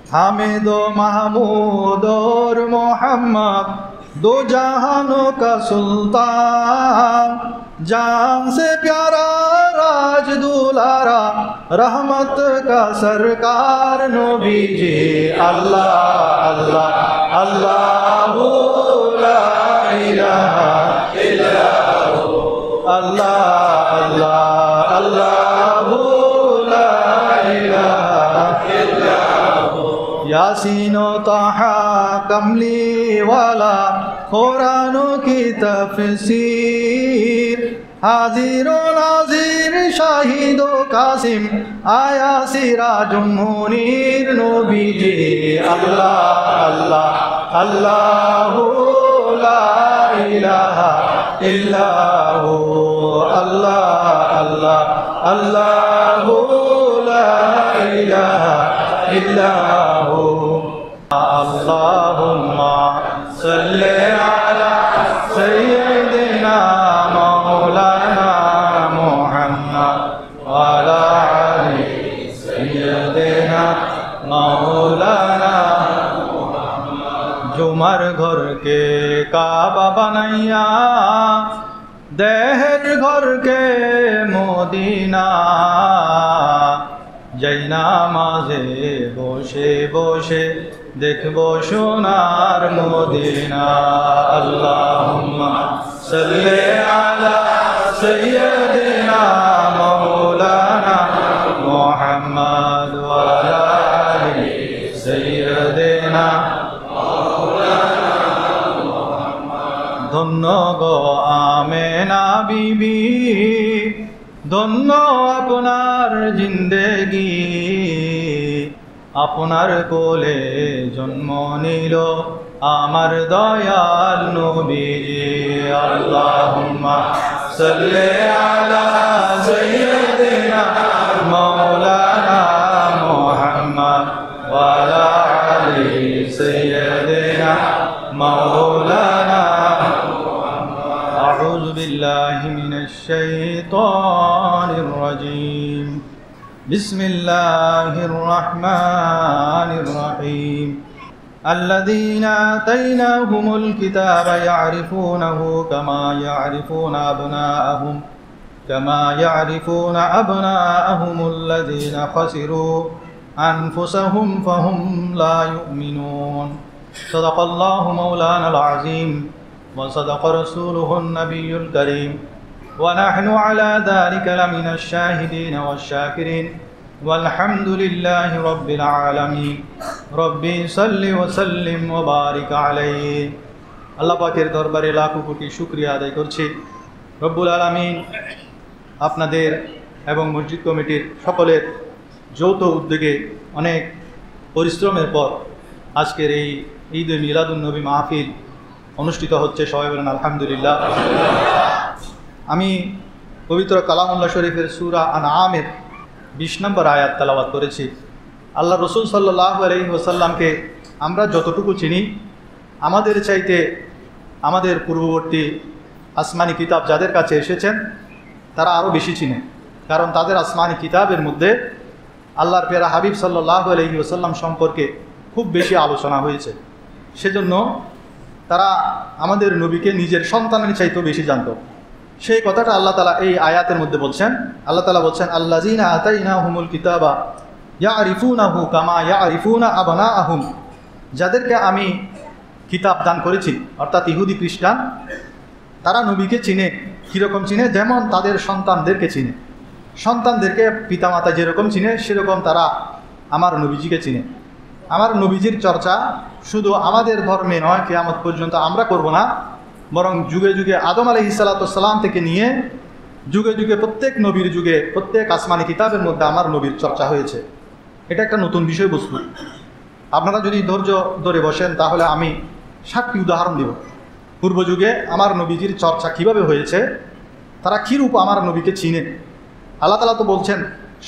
हामिद महमूद और मोहम्मद दो जहानों का सुल्तान, जान से प्यारा राज दुलारा रहमत का सरकार नबी जी। अल्लाह अल्लाह अल्लाहु ला इलाहा इल्लल्लाहु, अल्लाह अल्लाह अल्लाहु ला इलाहा इल्लल्लाहु। यासीनो ताहा कमली वाला कुरानों की तफसीर, हाजिरो नाजिर शाहिदो कासिम आया सिराजुम मुनीर नबी जी। अल्लाह अल्लाह अल्लाहु ला इलाहा इल्लल्लाहु, अल्लाह अल्लाह अल्लाहु ला इलाहा इल्लल्लाहु। अल्लाहुम्मा सल्ली अला सय्यिदिना मौलाना मुहम्मद व अला आलि सय्यिदिना मौलाना मुहम्मद। जुमर घर के काबा बनैया देहर घर के मदीना, जैना माजे बोशे बोशे देखबो सोनार मदीना। अल्लाहुम्मा सल्ली अला सय्यिदिना मौलाना मुहम्मद व अला आलि सय्यिदिना मौलाना मुहम्मद। धन्य गो आमेना बीबी, धन्य आपनार जिंदगी, आपनार कोले जन्म नील आमार दयाल नबीजी। अल्लाहुम्मा सल्ली अला सय्यिदिना मौलाना मुहम्मद व अला आलि सय्यिदिना मौलाना मुहम्मद। अऊज़ु बिल्लाहि मिनश शैतानिर रजीम। बिस्मिल्लाहिर रहमानिर रहीम। अल्लज़ीना आतैनाहुमुल किताब यअरिफूनहु कमा यअरिफून अबनाअहुमुल्लज़ीना खसिरू अनफुसहुम फहुम ला युमिनून। सदक़ल्लाहु मौलानाल अज़ीम व सदक़ रसूलुहुन नबियुल करीम व नहनु अला ज़ालिका लमिनश शाहिदीन वश्शाकिरीन वल्हम्दुलिल्लाहि रब्बिल आलमीन। रब्बी सल्लि व सल्लिम व बारिक अलैहि। আল্লাহ পাকের দরবারে লাখো কোটি শুকরিয়া আদায় করছি। রব্বুল আলামিন আপনাদের এবং মসজিদ কমিটির সকলের যৌথ উদ্যোগে অনেক পরিশ্রমের পর আজকের এই ঈদ মিলাদুন নবী মাহফিল অনুষ্ঠিত হচ্ছে। সবাই বলেন আলহামদুলিল্লাহ। আমি পবিত্র কালামুল্লাহ শরীফের সূরা আনআমের 20 নম্বর আয়াত তেলাওয়াত করেছি। আল্লাহ রসুল সাল্লাল্লাহু আলাইহি ওয়াসাল্লামকে আমরা যতটুকু চিনি, আমাদের চাইতে আমাদের পূর্ববর্তী আসমানি কিতাব যাদের কাছে এসেছেন তারা আরও বেশি চিনে, কারণ তাদের আসমানি কিতাবের মধ্যে আল্লাহর প্যারা হাবিব সাল্লাল্লাহু আলাইহি ওয়াসাল্লাম সম্পর্কে খুব বেশি আলোচনা হয়েছে। সেজন্য তারা আমাদের নবীকে নিজের সন্তানের চাইতেও বেশি জানত। সেই কথাটা আল্লাহ তাআলা এই আয়াতের মধ্যে বলছেন। আল্লাহ তাআলা বলছেন, আল্লাযীনা আতাইনাহুমুল কিতাবা ইয়ারিফুনাহু কামা ইয়ারিফুনা আবনাআহুম। যাদেরকে আমি কিতাব দান করেছি, অর্থাৎ ইহুদি খ্রিস্টান, তারা নবীকে চিনে। কীরকম চিনে? যেমন তাদের সন্তানদেরকে চিনে। সন্তানদেরকে পিতামাতা যেরকম চিনে সেরকম তারা আমার নবীজিকে চিনে। আমার নবীজির চর্চা শুধু আমাদের ধর্মে নয়, কিয়ামত পর্যন্ত আমরা করব না, বরং যুগে যুগে আদম আলাইহিস সালাম থেকে নিয়ে যুগে যুগে প্রত্যেক নবীর যুগে প্রত্যেক আসমানি কিতাবের মধ্যে আমার নবীর চর্চা হয়েছে। এটা একটা নতুন বিষয়বস্তু। আপনারা যদি ধৈর্য ধরে বসেন তাহলে আমি 7টি উদাহরণ দেব। পূর্ব যুগে আমার নবীজির চর্চা কিভাবে হয়েছে, তারা কীরূপ আমার নবীকে চিনে। আল্লাহ তাআলা তো বলছেন,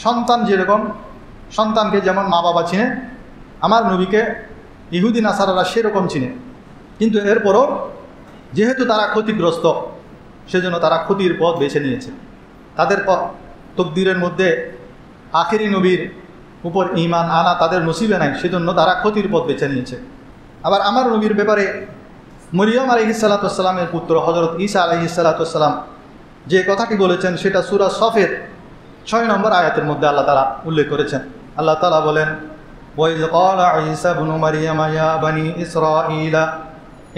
সন্তান যেরকম সন্তানকে যেমন মা বাবা চিনে, আমার নবীকে ইহুদি নাসারারা সেরকম চিনে। কিন্তু এরপরও যেহেতু তারা ক্ষতিগ্রস্ত, সেজন্য তারা ক্ষতির পথ বেছে নিয়েছে। তাদের তকদিরের মধ্যে আখেরি নবীর উপর ঈমান আনা তাদের নসিবে নাই, সেজন্য তারা ক্ষতির পথ বেছে নিয়েছে। আবার আমার নবীর ব্যাপারে মরিয়ম আলাইহিসসালামের পুত্র হযরত ঈসা আলাইহিসসালাম যে কথাটি বলেছেন সেটা সূরা সফের 6 নম্বর আয়াতের মধ্যে আল্লাহ তাআলা উল্লেখ করেছেন। আল্লাহ তাআলা বলেন, ওয়াইয ক্বালা ঈসা ইবনু মারইয়াম ইয়া বানি ইসরাঈলা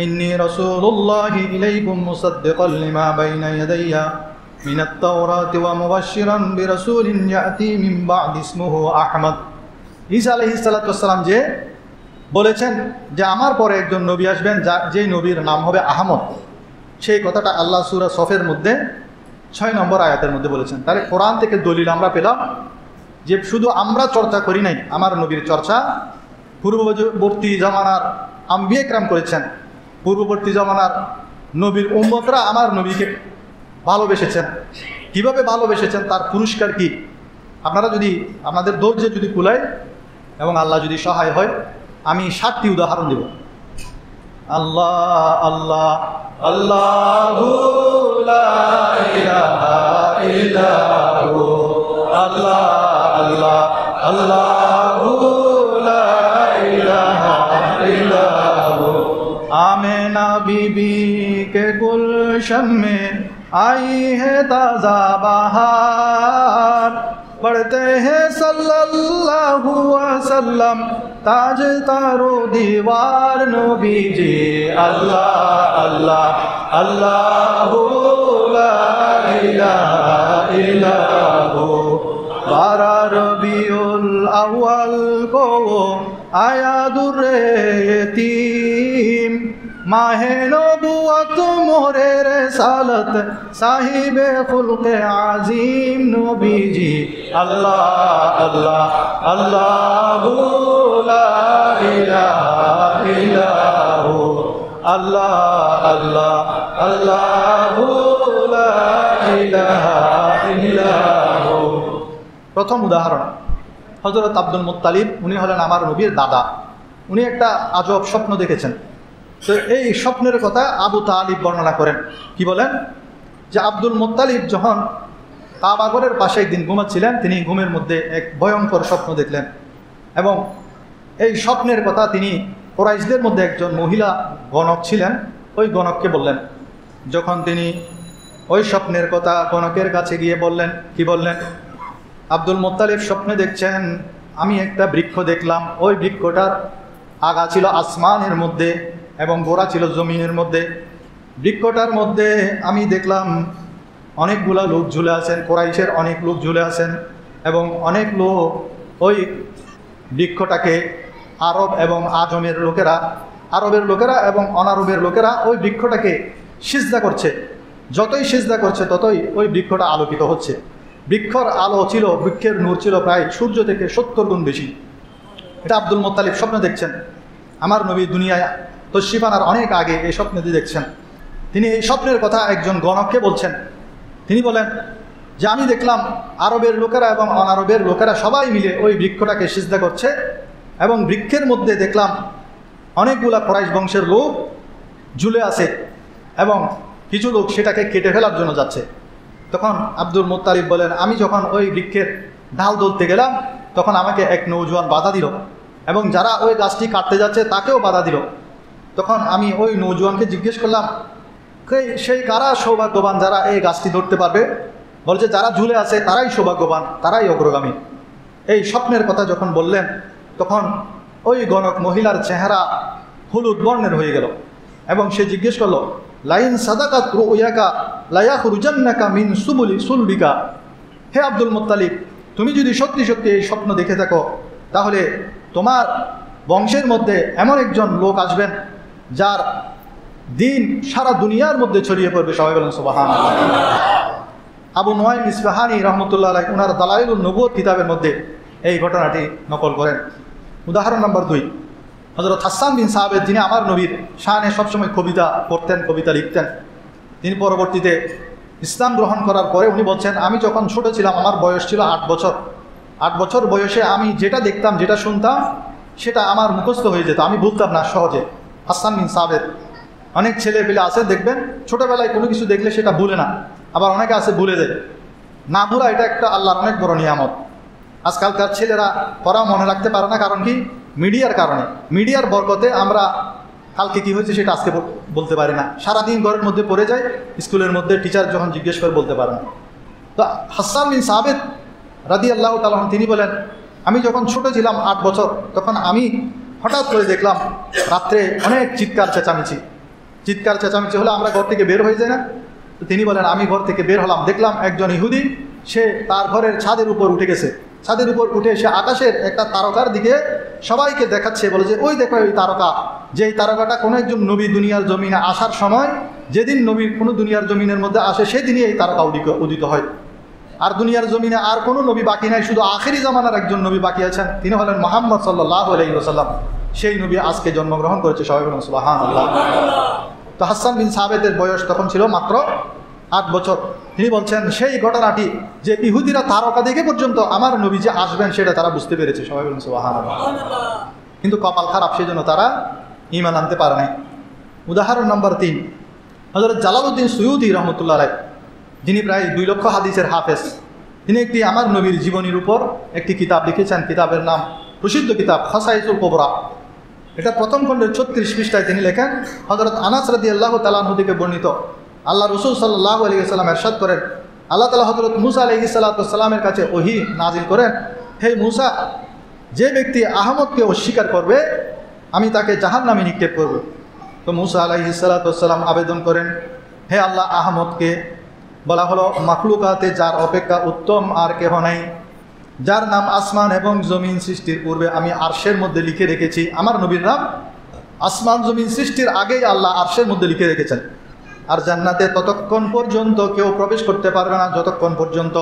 ইন্নী রাসূলুল্লাহি ইলাইকুম মুসাদ্দিকাল লিমা বাইনা ইয়াদাইয়া মিনাত তাওরাতি ওয়া মুবাশশিরান বিরাসূলিন ইয়াতি মিন বা'দি ইসমুহু আহমদ। ঈসা আলাইহিসসালাম যে বলেছেন যে আমার পরে একজন নবী আসবেন যেই নবীর নাম হবে আহমদ, সেই কথাটা আল্লাহ সূরা সফের মধ্যে 6 নম্বর আয়াতের মধ্যে বলেছেন। তাহলে কোরআন থেকে দলিল আমরা পেলাম যে শুধু আমরা চর্চা করি নাই, আমার নবীর চর্চা পূর্ববর্তী জামানার আম্বিয়া কেরাম করেছেন। পূর্ববর্তী জামানার নবীর উম্মতরা আমার নবীকে ভালোবেসেছেন। কিভাবে ভালোবেসেছেন, তার পুরস্কার কি, আপনারা যদি আপনাদের ধৈর্য যদি কুলায় এবং আল্লাহ যদি সহায় হয়, আমি 7টি উদাহরণ দেব। আল্লাহ আল্লাহ আল্লাহু লা ইলাহা ইল্লাহু, আল্লাহ আল্লাহ আল্লাহু লা ইলাহা ইল্লাহু। आमिना बीबी के गुलशन में आई है ताज़ा बहार, पढ़ते हैं सल्लल्लाहु अलैहि वसल्लम ताज तारो दीवार नबी जी। अल्लाह अल्लाह अल्लाहु ला इलाहा इल्लल्लाहु। 12 रबीउल अव्वल को आया दुर्रे यतीम, माहे नबुवत मोरे रिसालत साहिबे खुल्क़े आज़ीम नबी जी। अल्लाह अल्लाह अल्लाहु ला इलाहा इल्लल्लाहु, अल्लाह अल्लाह अल्लाहु ला इलाहा इल्लल्लाहु। প্রথম উদাহরণ হযরত আব্দুল মুত্তালিব, উনি হলেন আমার নবীর দাদা। উনি একটা আজব স্বপ্ন দেখেছেন। তো এই স্বপ্নের কথা আবু তালিব বর্ণনা করেন। কি বলেন, যে আব্দুল মুত্তালিব যখন কাবাগরের পাশে একদিন ঘুমাচ্ছিলেন, তিনি ঘুমের মধ্যে এক ভয়ঙ্কর স্বপ্ন দেখলেন এবং এই স্বপ্নের কথা তিনি কুরাইশদের মধ্যে একজন মহিলা গণক ছিলেন, ওই গণককে বললেন। যখন তিনি ওই স্বপ্নের কথা গণকের কাছে গিয়ে বললেন, কি বললেন, আব্দুল মুত্তালিব স্বপ্নে দেখছেন আমি একটা বৃক্ষ দেখলাম, ওই বৃক্ষটার আগা ছিল আসমানের মধ্যে এবং গোড়া ছিল জমিনের মধ্যে। বৃক্ষটার মধ্যে আমি দেখলাম অনেকগুলা লোক ঝুলে আছেন, কুরাইশের অনেক লোক ঝুলে আছেন এবং অনেক লোক ওই বৃক্ষটাকে আরব এবং আজমের লোকেরা, আরবের লোকেরা এবং অনারবের লোকেরা ওই বৃক্ষটাকে সিজদা করছে। যতই সিজদা করছে ততই ওই বৃক্ষটা আলোকিত হচ্ছে। বৃক্ষর আলো ছিল, বৃক্ষের নূর ছিল প্রায় সূর্য থেকে 70 গুণ বেশি। এটা আব্দুল মুত্তালিব স্বপ্ন দেখছেন। আমার নবী দুনিয়ায় তশরিফ আনার অনেক আগে এই স্বপ্নটি দেখছেন। তিনি এই স্বপ্নের কথা একজন গণককে বলছেন। তিনি বলেন যে আমি দেখলাম আরবের লোকেরা এবং অনারবের লোকেরা সবাই মিলে ওই বৃক্ষটাকে সিজদা করছে এবং বৃক্ষের মধ্যে দেখলাম অনেকগুলা কুরাইশ বংশের লোক ঝুলে আছে এবং কিছু লোক সেটাকে কেটে ফেলার জন্য যাচ্ছে। তখন আব্দুল মুত্তালিব বলেন, আমি যখন ওই বৃক্ষের ডাল ধরতে গেলাম তখন আমাকে এক নৌজওয়ান বাধা দিল এবং যারা ওই গাছটি কাটতে যাচ্ছে তাকেও বাধা দিল। তখন আমি ওই নৌজওয়ানকে জিজ্ঞেস করলাম, সেই কারা সৌভাগ্যবান যারা এই গাছটি ধরতে পারবে? বলছে যারা ঝুলে আছে তারাই সৌভাগ্যবান, তারাই অগ্রগামী। এই স্বপ্নের কথা যখন বললেন তখন ওই গণক মহিলার চেহারা হলুদ বর্ণের হয়ে গেল এবং সে জিজ্ঞেস করলো, লাইন সাদাকাত রুয়াকা লায়াখরুজান্নাকা মিন সুলবিকা। হে আব্দুল মুত্তালিব, তুমি যদি সত্যি সত্যি এই স্বপ্ন দেখে থাকো তাহলে তোমার বংশের মধ্যে এমন একজন লোক আসবেন যার দিন সারা দুনিয়ার মধ্যে ছড়িয়ে পড়বে। সবাই বলেন সুবহানাল্লাহ। আবু নুআইম ইসফাহানি রহমতুল্লাহ আলাইহি ওনার দালাইলুন নবুওয়াত কিতাবের মধ্যে এই ঘটনাটি নকল করেন। উদাহরণ নম্বর 2, হযরত হাসান বিন সাবিত, যিনি আমার নবীর শানে সবসময় কবিতা পড়তেন, কবিতা লিখতেন। তিনি পরবর্তীতে ইসলাম গ্রহণ করার পরে উনি বলছেন, আমি যখন ছোট ছিলাম আমার বয়স ছিল 8 বছর। 8 বছর বয়সে আমি যেটা দেখতাম, যেটা শুনতাম সেটা আমার মুখস্থ হয়ে যেত, আমি ভুলতাম না সহজে। হাসান বিন সাবিত। অনেক ছেলে পেলে আছে দেখবেন ছোটোবেলায় কোনো কিছু দেখলে সেটা ভুলে না, আবার অনেকে আছে ভুলে যায়। না ভুলা এটা একটা আল্লাহর অনেক বড় নিয়ামত। আজকালকার ছেলেরা পড়া মনে রাখতে পারে না, কারণ কি? মিডিয়ার কারণে। মিডিয়ার বরকতে আমরা কালকে কি হয়েছে সেটা আজকে বলতে পারি না, সারাদিন ঘরের মধ্যে পড়ে যায়, স্কুলের মধ্যে টিচার যখন জিজ্ঞেস করে বলতে পারে না। তো হাসান বিন সাবিত রাদিয়াল্লাহু তাআলা তিনি বলেন, আমি যখন ছোট ছিলাম 8 বছর, তখন আমি হঠাৎ করে দেখলাম রাত্রে অনেক চিৎকার চেঁচামেচি হলে আমরা ঘর থেকে বের হয়ে যাই না? তো তিনি বলেন, আমি ঘর থেকে বের হলাম, দেখলাম একজন ইহুদি সে তার ঘরের ছাদের উপর উঠে গেছে। ছাদের উপর উঠে সে আকাশের একটা তারকার দিকে সবাইকে দেখাচ্ছে, বলে যে ওই দেখো ওই তারকা, যেই তারকাটা কোনো একজন নবী দুনিয়ার জমিনে আসার সময়, যেদিন নবী কোনো দুনিয়ার জমিনের মধ্যে আসে সেদিনই এই তারকা উদিত হয়। আর দুনিয়ার জমিনে আর কোনো নবী বাকি নাই, শুধু আখেরি জামানার একজন নবী বাকি আছেন, তিনি হলেন মুহাম্মদ সাল্লাল্লাহু আলাইহি ওয়াসাল্লাম। সেই নবী আজকে জন্মগ্রহণ করেছে। সবাই বলুন সুবহানাল্লাহ। তো হাসান বিন সাবিতের বয়স তখন ছিল মাত্র 8 বছর। তিনি বলছেন সেই ঘটনাটি যে ইহুদিরা তারকা দেখে পর্যন্ত আমার নবী যে আসবেন সেটা তারা বুঝতে পেরেছে। সবাই বলুন সুবহানাল্লাহ। কিন্তু কপাল খারাপ, সেজন্য তারা ঈমান আনতে পারে নাই। উদাহরণ নম্বর 3, হযরত জালালউদ্দিন সুয়ুতি রহমতুল্লাহ আলাইহি, যিনি প্রায় 2 লক্ষ হাদিসের হাফেজ, তিনি একটি আমার নবীর জীবনীর উপর একটি কিতাব লিখেছেন। কিতাবের নাম প্রসিদ্ধ কিতাব খাসাইসুল কুবরা। এটা প্রথম খণ্ডের 36 পৃষ্ঠায় তিনি লেখেন, হযরত আনাস রাদিয়াল্লাহু তাআলা আনহু থেকে বর্ণিত, আল্লাহ রাসূল সাল্লাল্লাহু আলাইহি ওয়াসাল্লাম ইরশাদ করেন, আল্লাহ তাআলা হযরত মূসা আলাইহিস সালাতু ওয়াস সালামের কাছে ওহী নাজিল করেন, হে মূসা, যে ব্যক্তি আহমদকে অস্বীকার করবে আমি তাকে জাহান্নামে নিক্ষেপ করব। তো মূসা আলাইহিস সালাতু ওয়াস সালাম আবেদন করেন, হে আল্লাহ, আহমদকে বলা হলো মাখলুকাতে যার অপেক্ষা উত্তম আর কেহ নাই, যার নাম আসমান এবং জমিন সৃষ্টির পূর্বে আমি আরশের মধ্যে লিখে রেখেছি। আমার নবীর নাম আসমান জমিন সৃষ্টির আগেই আল্লাহ আরশের মধ্যে লিখে রেখেছেন। আর জান্নাতে ততক্ষণ পর্যন্ত কেউ প্রবেশ করতে পারবে না যতক্ষণ পর্যন্ত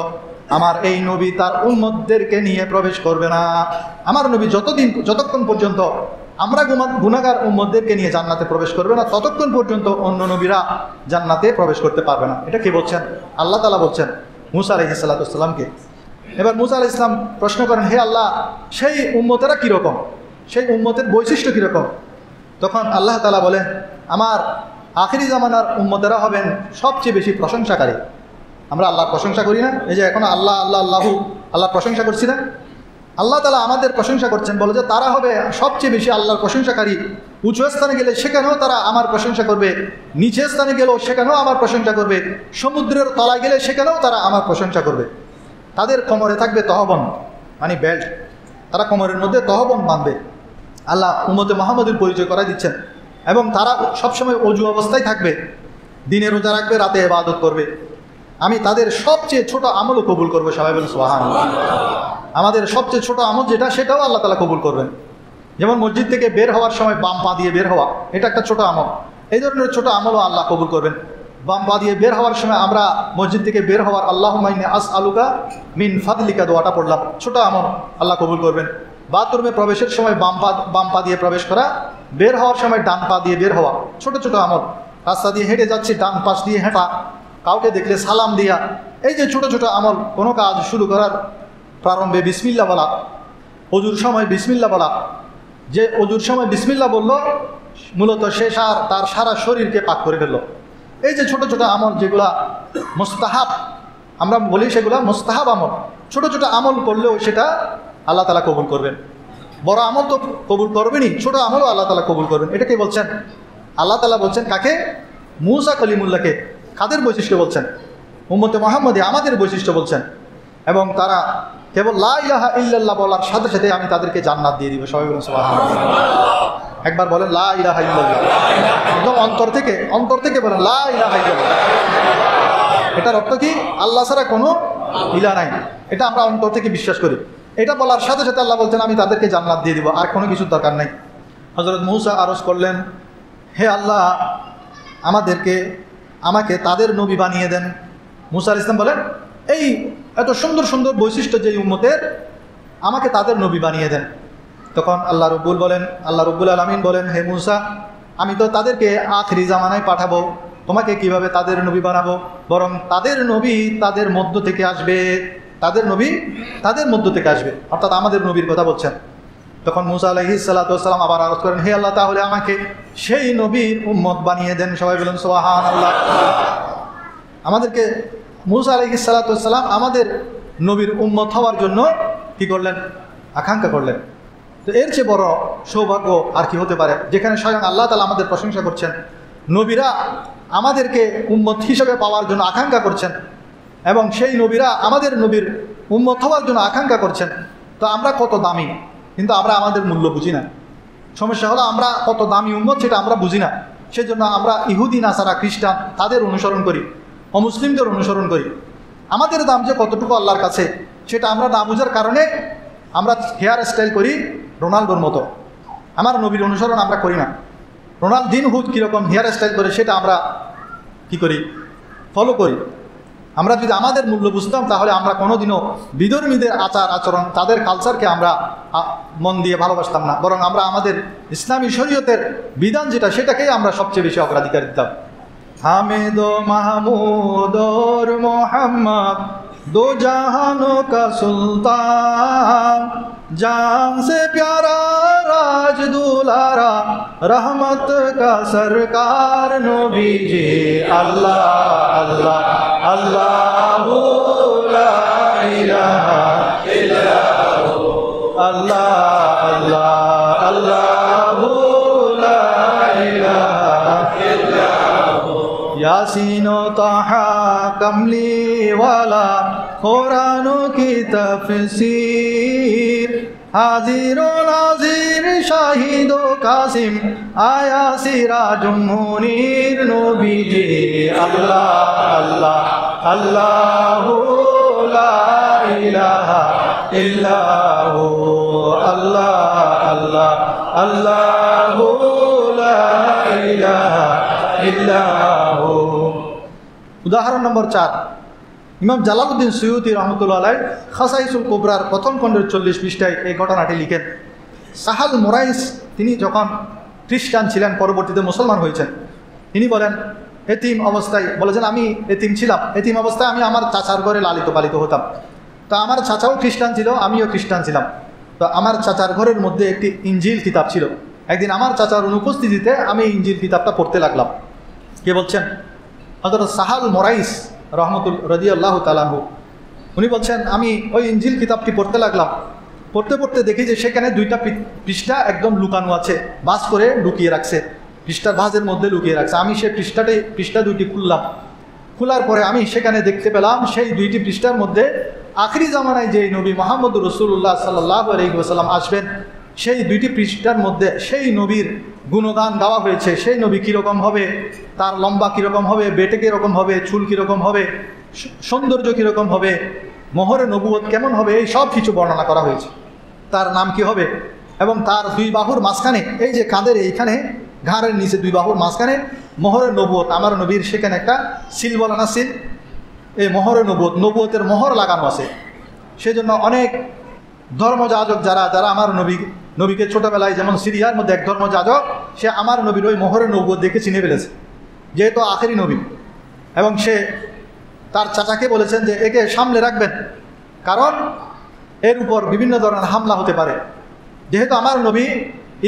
আমার এই নবী তার উম্মতদেরকে নিয়ে প্রবেশ করবে না। আমার নবী যতক্ষণ পর্যন্ত আমরা গুনাহগার উম্মতদেরকে নিয়ে জান্নাতে প্রবেশ করবে না, ততক্ষণ পর্যন্ত অন্য নবীরা জান্নাতে প্রবেশ করতে পারবে না। এটা কে বলছেন? আল্লাহ তাআলা বলছেন মূসা আলাইহিস সালাতু ওয়াস সালামকে। এবার মূসা আলাইহিস সালাম প্রশ্ন করেন, হে আল্লাহ, সেই উম্মতেরা কীরকম, সেই উম্মতের বৈশিষ্ট্য কীরকম? তখন আল্লাহ তাআলা বলেন, আমার আখিরি জামানার উম্মতেরা হবেন সবচেয়ে বেশি প্রশংসাকারী। আমরা আল্লাহর প্রশংসা করি না? এই যে এখন আল্লাহর প্রশংসা করছি না? আল্লাহ তাআলা আমাদের প্রশংসা করছেন, বলে যে তারা হবে সবচেয়ে বেশি আল্লাহর প্রশংসাকারী। উঁচু স্থানে গেলে সেখানেও তারা আমার প্রশংসা করবে, নিচে স্থানে গেলেও সেখানেও আমার প্রশংসা করবে, সমুদ্রের তলায় গেলে সেখানেও তারা আমার প্রশংসা করবে। তাদের কোমরে থাকবে তহবন, মানে বেল্ট, তারা কোমরের মধ্যে তহবন বাঁধবে। আল্লাহ উম্মতে মুহাম্মদের পরিচয় করাই দিচ্ছেন। এবং তারা সবসময় অজু অবস্থায় থাকবে, দিনে রোজা রাখবে, রাতে ইবাদত করবে। আমি তাদের সবচেয়ে ছোট আমলও কবুল করবো। সবাই বলুন সুবহানাল্লাহ। আমাদের সবচেয়ে ছোট আমল যেটা, সেটাও আল্লাহ তাআলা কবুল করবেন। যেমন মসজিদ থেকে বের হওয়ার সময় বাম পা দিয়ে বের হওয়া, এটা একটা ছোট আমল। এই ধরনের ছোট আমলও আল্লাহ কবুল করবেন। বাম পা দিয়ে বের হওয়ার সময় আমরা মসজিদ থেকে বের হওয়ার আল্লাহুম্মা ইন্নী আসআলুকা মিন ফাদলিকা দোয়াটা পড়লাম, ছোট আমল, আল্লাহ কবুল করবেন। বাথরুমে প্রবেশের সময় বাম পা দিয়ে প্রবেশ করা, বের হওয়ার সময় ডান পা দিয়ে বের হওয়া, ছোট ছোট আমল। রাস্তা দিয়ে হেঁটে যাচ্ছি, ডান পাশ দিয়ে হেঁটা, কাউকে দেখলে সালাম দিয়া, এই যে ছোট ছোট আমল। কোনো কাজ শুরু করার প্রারম্ভে বিসমিল্লাহ বলা, অজুর সময় বিসমিল্লাহ বলা। যে অজুর সময় বিসমিল্লাহ বলল, মূলত সে তার সারা শরীরকে পাক করে ফেলল। এই যে ছোট ছোট আমল যেগুলা মুস্তাহাব, আমরা বলি সেগুলা মুস্তাহাব আমল। ছোট ছোট আমল করলেও সেটা আল্লাহ তাআলা কবুল করবেন। বড় আমল তো কবুল করবেনই, ছোট আমলও আল্লাহ তাআলা কবুল করবেন। এটাকে বলছেন আল্লাহ তাআলা বলছেন কাকে? মূসা কলিমুল্লাহকে। কাদের বৈশিষ্ট্য বলছেন? উম্মতে মুহাম্মদী, আমাদের বৈশিষ্ট্য বলছেন। এবং তারা কেবল লা ইলাহা ইল্লাল্লাহ বলার সাথে সাথে আমি তাদেরকে জান্নাত দিয়ে দিব। সবাই বলুন সুবহানাল্লাহ। একবার বলেন লা ইলাহা ইল্লাল্লাহ, একদম অন্তর থেকে বলেন লা ইলাহা ইল্লাল্লাহ। এটার অর্থ কি? আল্লাহ ছাড়া কোনো ইলাহ নাই, এটা আমরা অন্তর থেকে বিশ্বাস করি। এটা বলার সাথে সাথে আল্লাহ বলছেন আমি তাদেরকে জান্নাত দিয়ে দিব, আর কোনো কিছুর দরকার নাই। হযরত মূসা আরজ করলেন, হে আল্লাহ, আমাকে তাদের নবী বানিয়ে দেন। মূসা আলাইহিস সালাম বলেন, এই এত সুন্দর সুন্দর বৈশিষ্ট্য যেই উম্মতের, আমাকে তাদের নবী বানিয়ে দেন। তখন আল্লাহ রব্বুল আলামিন বলেন, হে মূসা, আমি তো তাদেরকে আখিরি জামানায় পাঠাবো, তোমাকে কিভাবে তাদের নবী বানাবো? বরং তাদের নবী তাদের মধ্য থেকে আসবে, তাদের নবী তাদের মধ্য থেকে আসবে, অর্থাৎ আমাদের নবীর কথা বলছেন। তখন মূসা আলাইহিস সালাতু ওয়াস সালাম আবার আরজ করেন, হে আল্লাহ, তাহলে আমাকে সেই নবীর উম্মত বানিয়ে দেন। সবাই বলেন সুবহানাল্লাহ। আমাদেরকে মূসা আলাইহিস সালাতু ওয়াস সালাম আমাদের নবীর উম্মত হওয়ার জন্য কি করলেন? আকাঙ্ক্ষা করলেন। তো এর চেয়ে বড় সৌভাগ্য আর কি হতে পারে, যেখানে স্বয়ং আল্লাহ তাআলা আমাদের প্রশংসা করছেন, নবীরা আমাদেরকে উম্মত হিসেবে পাওয়ার জন্য আকাঙ্ক্ষা করছেন, এবং সেই নবীরা আমাদের নবীর উম্মত হওয়ার জন্য আকাঙ্ক্ষা করছেন। তো আমরা কত দামি, কিন্তু আমরা আমাদের মূল্য বুঝি না। সমস্যা হলো আমরা কত দামি উম্মত সেটা আমরা বুঝি না। সেজন্য আমরা ইহুদি, নাসারা, খ্রিস্টান তাদের অনুসরণ করি, অমুসলিমদের অনুসরণ করি। আমাদের দাম যে কতটুকু আল্লাহর কাছে সেটা আমরা না বুঝার কারণে আমরা হেয়ার স্টাইল করি রোনাল্ডোর মতো। আমার নবীর অনুসরণ আমরা করি না। রোনাল্ডিনহু কীরকম হেয়ার স্টাইল করে সেটা আমরা কি করি? ফলো করি। আমরা যদি আমাদের মূল্য বুঝতাম তাহলে আমরা কোনোদিনও বিধর্মীদের আচার আচরণ, তাদের কালচারকে আমরা মন দিয়ে ভালোবাসতাম না, বরং আমরা আমাদের ইসলামী শরীয়তের বিধান যেটা সেটাকেই আমরা সবচেয়ে বেশি অগ্রাধিকার দিতাম। হামিদ মাহমুদ और मोहम्मद दो जहानों का सुल्तान, जान से प्यारा राज दुलारा रहमत का सरकार नबी जी। अल्लाह अल्लाह अल्लाह ला इलाहा इल्लल्लाह, अल्लाह अल्लाह अल्लाह ला इलाहा इल्लल्लाह। यासीनो ताहा कमली वाला कुरानों की तफसीर, हाजिरो नाजिर शाहिदो कासिम आया सिराजुम मुनीर नबी जी। अल्लाह अल्लाह अल्लाह ला इलाहा इल्लल्लाह, अल्लाह अल्लाह अल्लाह ला इलाहा इल्लल्लाह। उदाहरण नंबर 4, ইমাম জালালউদ্দিন সুয়ুতি রহমতুল্লাহ আলাইহি খাসাইসুল কুবরার প্রথম খণ্ডের 40 পৃষ্ঠায় এই ঘটনাটি লিখেন। সাহাল মোরাইস তিনি যখন খ্রিস্টান ছিলেন, পরবর্তীতে মুসলমান হয়েছেন, তিনি বলেন এতিম অবস্থায় বলেছেন আমি এতিম ছিলাম, এতিম অবস্থায় আমি আমার চাচার ঘরে লালিত পালিত হতাম। তো আমার চাচাও খ্রিস্টান ছিল, আমিও খ্রিস্টান ছিলাম। তো আমার চাচার ঘরের মধ্যে একটি ইনজিল কিতাব ছিল। একদিন আমার চাচার অনুপস্থিতিতে আমি ইনজিল কিতাবটা পড়তে লাগলাম। কে বলছেন? হযরত সাহাল মোরাইস রাদিয়াল্লাহু তাআলা আনহু। উনি বলছেন আমি ওই ইনজিল কিতাবটি পড়তে লাগলাম। পড়তে পড়তে দেখি যে সেখানে 2টা পৃষ্ঠা একদম লুকানো আছে, ভাঁজ করে লুকিয়ে রাখছে, পৃষ্ঠার ভাঁজের মধ্যে লুকিয়ে রাখছে। আমি সেই পৃষ্ঠা 2টি খুললাম। খোলার পরে আমি সেখানে দেখতে পেলাম সেই 2টি পৃষ্ঠার মধ্যে আখিরি জামানায় যে নবী মুহাম্মদুর রাসূলুল্লাহ সাল্লাল্লাহু আলাইহি ওয়াসাল্লাম আসবেন, সেই 2টি পৃষ্ঠার মধ্যে সেই নবীর গুণগান গাওয়া হয়েছে। সেই নবী কীরকম হবে, তার লম্বা কীরকম হবে, বেটে কীরকম হবে, চুল কীরকম হবে, সৌন্দর্য কীরকম হবে, মোহরে নবুয়ত কেমন হবে, এই সব কিছু বর্ণনা করা হয়েছে। তার নাম কি হবে, এবং তার 2 বাহুর মাঝখানে, এই যে কাঁধের এইখানে ঘাড়ের নিচে 2 বাহুর মাঝখানে মোহরে নবুয়ত, আমার নবীর সেখানে একটা সিল বলা না, সিল, এই মোহরে নবুয়তের মোহর লাগানো আছে। সেজন্য অনেক ধর্মযাজক যারা আমার নবীকে ছোটোবেলায়, যেমন সিরিয়ার মধ্যে এক ধর্মযাজক, সে আমার নবীর ওই মোহরে নবুয়ত দেখে চিনে ফেলেছে, যেহেতু আখেরি নবী, এবং সে তার চাচাকে বলেছেন যে একে সামলে রাখবেন, কারণ এর উপর বিভিন্ন ধরনের হামলা হতে পারে। যেহেতু আমার নবী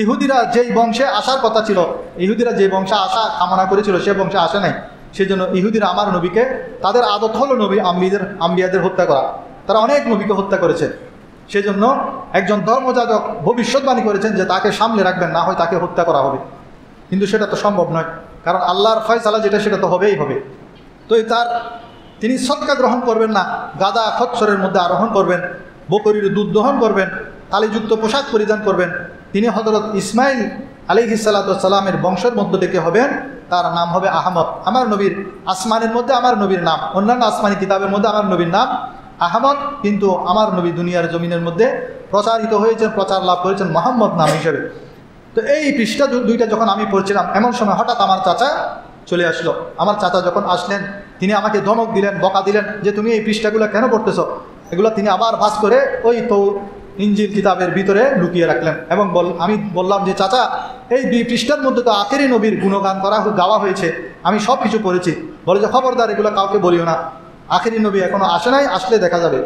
ইহুদিরা যেই বংশে আসার কথা ছিল, ইহুদিরা যে বংশে আসা কামনা করেছিল সে বংশে আসে নাই, সেজন্য ইহুদিরা আমার নবীকে, তাদের আদত হলো নবী আম্বিয়াদের হত্যা করা, তারা অনেক নবীকে হত্যা করেছে। সেজন্য একজন ধর্মযাজক ভবিষ্যৎবাণী করেছেন যে তাকে সামলে রাখবেন, না হয় তাকে হত্যা করা হবে। কিন্তু সেটা তো সম্ভব নয়, কারণ আল্লাহর ফয়সালা যেটা সেটা তো হবেই হবে। তো তিনি সদকা গ্রহণ করবেন না, গাদা খচ্চরের মধ্যে আরোহণ করবেন, বকরির দুধ দহন করবেন, তালিযুক্ত পোশাক পরিধান করবেন। তিনি হযরত ইসমাইল আলাইহিস সালাতু ওয়াস সালামের বংশের মধ্য থেকে হবেন, তার নাম হবে আহমদ। আমার নবীর আসমানের মধ্যে আমার নবীর নাম, অন্যান্য আসমানি কিতাবের মধ্যে আমার নবীর নাম আহমদ, কিন্তু আমার নবী দুনিয়ার জমিনের মধ্যে প্রচারিত হয়েছেন, প্রচার লাভ করেছেন মোহাম্মদ নাম হিসেবে। তো এই পৃষ্ঠা 2টা যখন আমি পড়ছিলাম, এমন সময় হঠাৎ আমার চাচা চলে আসলো। আমার চাচা যখন আসলেন, তিনি আমাকে ধমক দিলেন, বকা দিলেন যে তুমি এই পৃষ্ঠাগুলো কেন পড়তেছো। এগুলো তিনি আবার ভাঁজ করে ওই ইনজিল কিতাবের ভিতরে লুকিয়ে রাখলেন। এবং আমি বললাম যে চাচা, এই 2 পৃষ্ঠার মধ্যে তো আখেরি নবীর গুণগান গাওয়া হয়েছে, আমি সব কিছু পড়েছি। বলে যে খবরদার, এগুলো কাউকে বলিও না, আখেরি নবী এখনও আসে নাই, আসলে দেখা যাবে।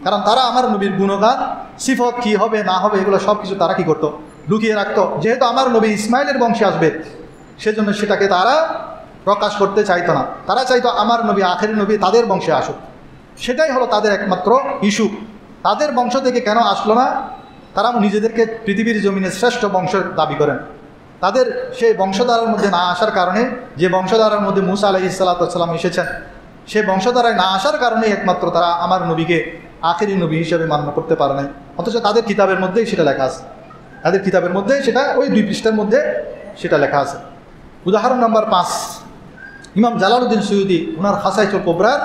কারণ তারা আমার নবীর গুণগান, সিফত কী হবে না হবে, এগুলো সব কিছু তারা কী করতো, লুকিয়ে রাখতো। যেহেতু আমার নবী ইসমাইলের বংশে আসবে, সেজন্য সেটাকে তারা প্রকাশ করতে চাইতো না। তারা চাইতো আমার নবী আখেরি নবী তাদের বংশে আসুক, সেটাই হলো তাদের একমাত্র ইস্যু। তাদের বংশ থেকে কেন আসলো না? তারা নিজেদেরকে পৃথিবীর জমিনে শ্রেষ্ঠ বংশের দাবি করেন। তাদের সেই বংশধারার মধ্যে না আসার কারণে, যে বংশধারার মধ্যে মুসা আলাইহিস সালাম এসেছেন, সেই বংশধারায় না আসার কারণে একমাত্র তারা আমার নবীকে আখেরি নবী হিসেবে মান্য করতে পারে নাই। অথচ তাদের কিতাবের মধ্যেই সেটা লেখা আছে, তাদের কিতাবের মধ্যে সেটা ওই 2 পৃষ্ঠার মধ্যে সেটা লেখা আছে। উদাহরণ নাম্বার 5, ইমাম জালালউদ্দিন সুয়ুতি ওনার খাসাইতুল কুবরার